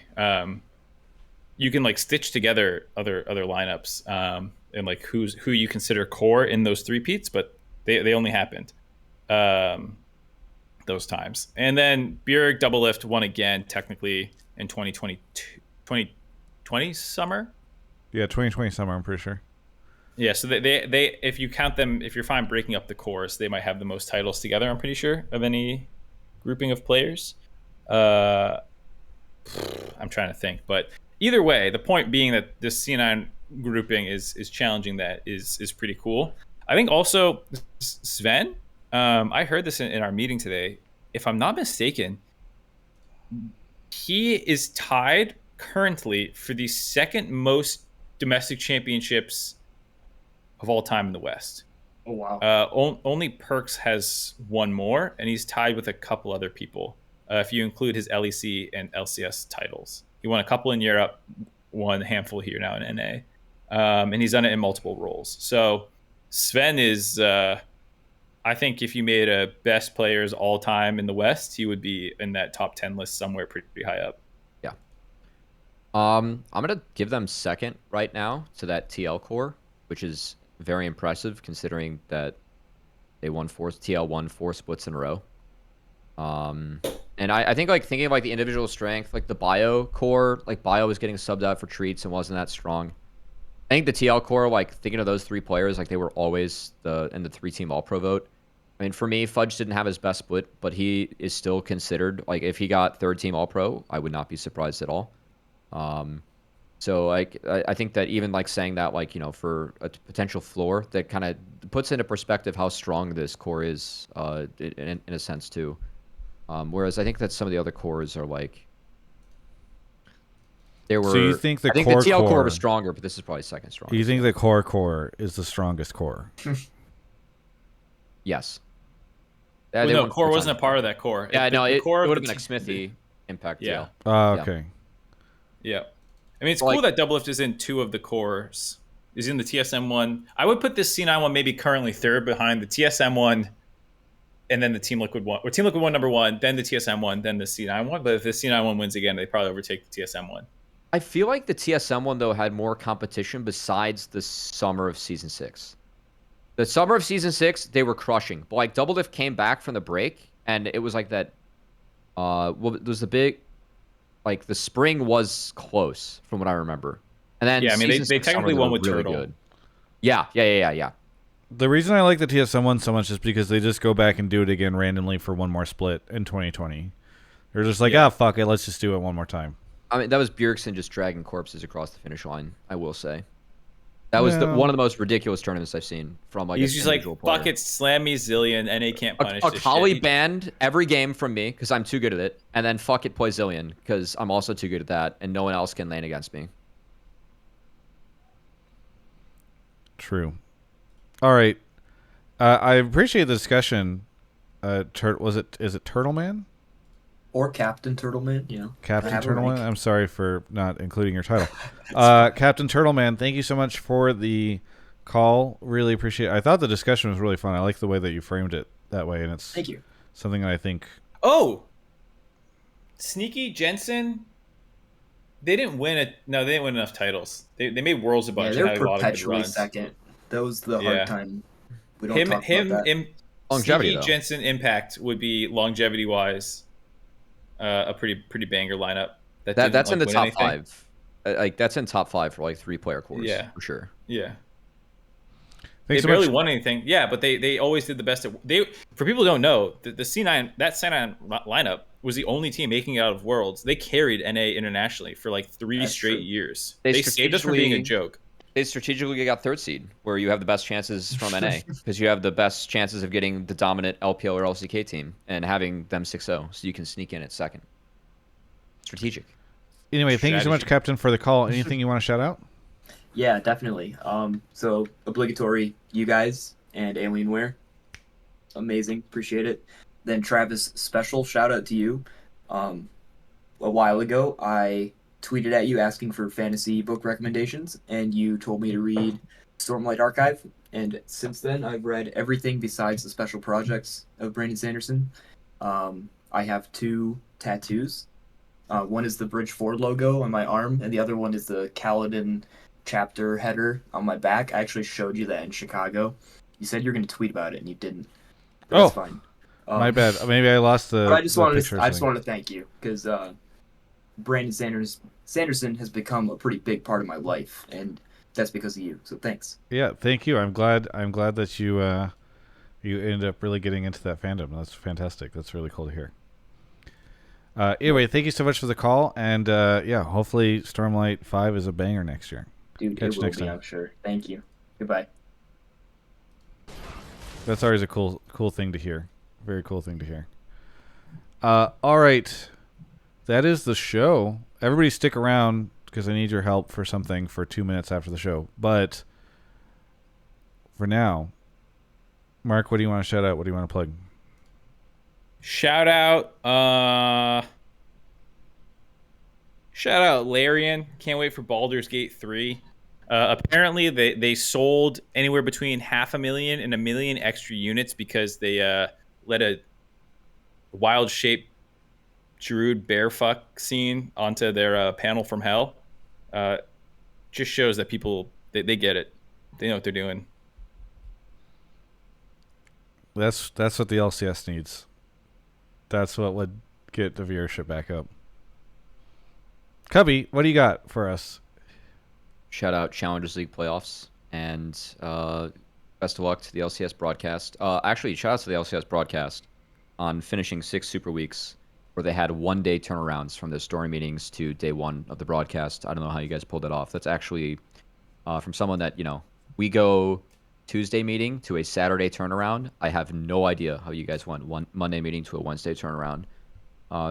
You can like stitch together other lineups and like who you consider core in those 3-peats, but they only happened those times. And then Bjerg double lift won again technically in 2020 summer. Yeah, 2020 summer, I'm pretty sure. Yeah, so they if you count them, if you're fine breaking up the cores, they might have the most titles together, I'm pretty sure, of any grouping of players. I'm trying to think, but either way, the point being that this C9 grouping is challenging. That is pretty cool. I think also Zven, I heard this in our meeting today. If I'm not mistaken, he is tied currently for the second most domestic championships of all time in the West. Oh, wow. Only Perks has 1 more, and he's tied with a couple other people. If you include his LEC and LCS titles. He won a couple in Europe, won a handful here now in NA. And he's done it in multiple roles. So Sven is, I think if you made a best players all time in the West, he would be in that top 10 list somewhere pretty high up. Yeah. I'm going to give them second right now to that TL core, which is very impressive considering that they won TL won 4 splits in a row. And I think like thinking of like the individual strength, like the bio core, like bio was getting subbed out for treats and wasn't that strong. I think the TL core, like thinking of those 3 players, like they were always in the 3-team all pro vote. I mean, for me, Fudge didn't have his best split, but he is still considered, like if he got 3rd-team all pro, I would not be surprised at all. So like I think that even like saying that, like, you know, for a potential floor, that kind of puts into perspective how strong this core is in a sense too. Whereas I think that some of the other cores are like So you think the I think core the TL core was stronger, but this is probably second strongest. You think the core is the strongest core? Yes. Well, no, core wasn't a part of that core. Yeah, no, it would have been like team. Smithy, Impact, Yeah. Okay. Yeah. I mean, it's cool that Double Lift is in 2 of the cores. He's in the TSM one. I would put this C9 one maybe currently 3rd behind the TSM one and then the Team Liquid one. Or Team Liquid one number 1, then the TSM one, then the C9 one. But if the C9 one wins again, they probably overtake the TSM one. I feel like the TSM one, though, had more competition besides the summer of Season 6. The summer of Season 6, they were crushing. But, like, Double Lift came back from the break, and it was like that... well, there was the big... Like, the spring was close, from what I remember. And then yeah, I mean, they technically won with really Turtle. Good. Yeah. The reason I like the TSM one so much is because they just go back and do it again randomly for one more split in 2020. They're just like, fuck it, let's just do it one more time. I mean, that was Bjergsen just dragging corpses across the finish line, I will say. That was one of the most ridiculous tournaments I've seen from like he's an just like, individual player. fuck it, slam me zillion, NA can't punish this Akali shit. banned every game from me because I'm too good at it, and then fuck it, play Zillion because I'm also too good at that, and no one else can lane against me. True. All right. I appreciate the discussion. Is it TurtleMan? Or Captain Turtleman, you know. Captain I have a Turtleman? rank. I'm sorry for not including your title. Captain Turtleman, thank you so much for the call. Really appreciate it. I thought the discussion was really fun. I like the way that you framed it that way, and it's Thank you. something that I think... Oh! Sneaky Jensen... They didn't win they didn't win enough titles. They made Worlds a bunch. Yeah, and they're had a lot of good perpetually runs. second. That was the hard time. We don't talk about that. Longevity, Sneaky though. Jensen Impact would be longevity wise a pretty banger lineup. That's in the win top anything. 5. Like that's in top 5 for like 3-player cores. Yeah. For sure. Yeah. Thanks They so barely much. won anything. Yeah, but they always did the best. For people who don't know, the C9 lineup was the only team making it out of Worlds. They carried NA internationally for like 3 That's straight true. years. They They saved us from being a strategically- joke. They strategically got 3rd seed, where you have the best chances from NA, because you have the best chances of getting the dominant LPL or LCK team and having them 6-0, so you can sneak in at 2nd. Strategic. Anyway, thank you so much, Strategy. Captain, for the call. Anything you want to shout out? Yeah, definitely. So obligatory, you guys and Alienware, amazing, appreciate it. Then Travis, special shout out to you. A while ago, I tweeted at you asking for fantasy book recommendations, and you told me to read Stormlight Archive. And since then, I've read everything besides the special projects of Brandon Sanderson. I have 2 tattoos. One is the Bridge 4 logo on my arm, and the other one is the Kaladin chapter header on my back. I actually showed you that in Chicago. You said you were going to tweet about it, and you didn't. But that's fine. My bad. Maybe I lost the. But I just wanted picture or something. to thank you because Brandon Sanderson has become a pretty big part of my life, and that's because of you. So thanks. Yeah, thank you. I'm glad that you ended up really getting into that fandom. That's fantastic. That's really cool to hear. Anyway, thank you so much for the call, and yeah, hopefully Stormlight 5 is a banger next year. Dude, Catch it you will next be, time. I'm sure. Thank you. Goodbye. That's always a cool thing to hear. Very cool thing to hear. All right, that is the show. Everybody stick around because I need your help for something for 2 minutes after the show. But for now, Mark, what do you want to shout out? What do you want to plug? Shout out Larian. Can't wait for Baldur's Gate 3. Apparently they sold anywhere between 500,000 and 1 million extra units because they let a wild shape druid bearfuck scene onto their panel from hell. Just shows that people they get it. They know what they're doing. That's what the LCS needs. That's what would get the viewership back up. Cubby, what do you got for us? Shout out Challengers League playoffs, and best of luck to the LCS broadcast. Actually, shout out to the LCS broadcast on finishing 6 super weeks where they had 1-day turnarounds from the story meetings to day 1 of the broadcast. I don't know how you guys pulled that off. That's actually from someone that, we go Tuesday meeting to a Saturday turnaround. I have no idea how you guys went one Monday meeting to a Wednesday turnaround.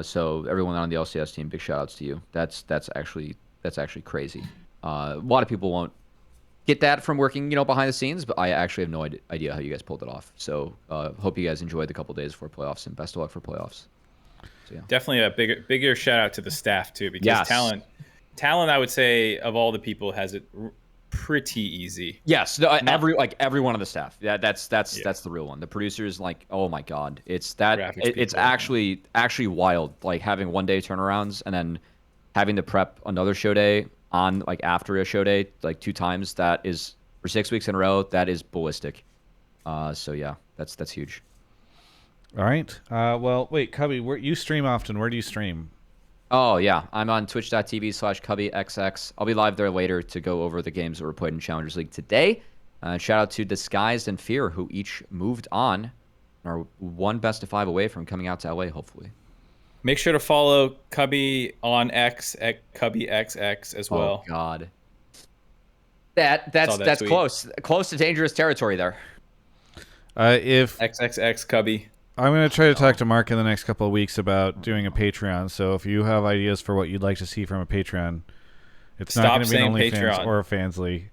So everyone on the LCS team, big shout outs to you. That's actually crazy. A lot of people won't get that from working, behind the scenes, but I actually have no idea how you guys pulled it off. So hope you guys enjoyed the couple days before playoffs, and best of luck for playoffs. So, yeah. Definitely a bigger shout out to the staff too, because Yes. talent I would say of all the people has it pretty easy. Yes, no, everyone on the staff. Yeah, that's the real one. The producers, oh my god, it's Graphics people, actually wild. Like having 1-day turnarounds and then having to prep another show day on after a show day 2 times. That is for 6 weeks in a row. That is ballistic. So yeah, that's huge. All right. Well, wait, Cubby, you stream often. Where do you stream? Oh yeah, I'm on twitch.tv/CubbyXX. I'll be live there later to go over the games that were played in Challengers League today. Shout out to Disguised and Fear, who each moved on and are 1 best of 5 away from coming out to LA, hopefully. Make sure to follow Cubby on X at CubbyXX as well. Oh God. That's tweet. close to dangerous territory there. If XXX Cubby. I'm going to try to talk to Mark in the next couple of weeks about doing a Patreon. So if you have ideas for what you'd like to see from a Patreon, it's not going to be an OnlyFans or a Fansly.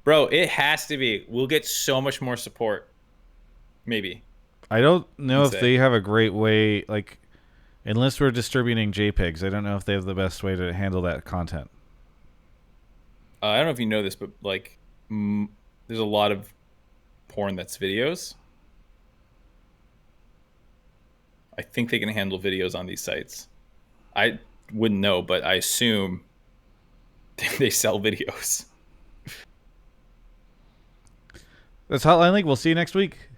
Bro, it has to be. We'll get so much more support. Maybe. I don't know if they have a great way, like, unless we're distributing JPEGs, I don't know if they have the best way to handle that content. I don't know if you know this, but like, there's a lot of porn that's videos. I think they can handle videos on these sites. I wouldn't know, but I assume they sell videos. That's Hotline League. We'll see you next week.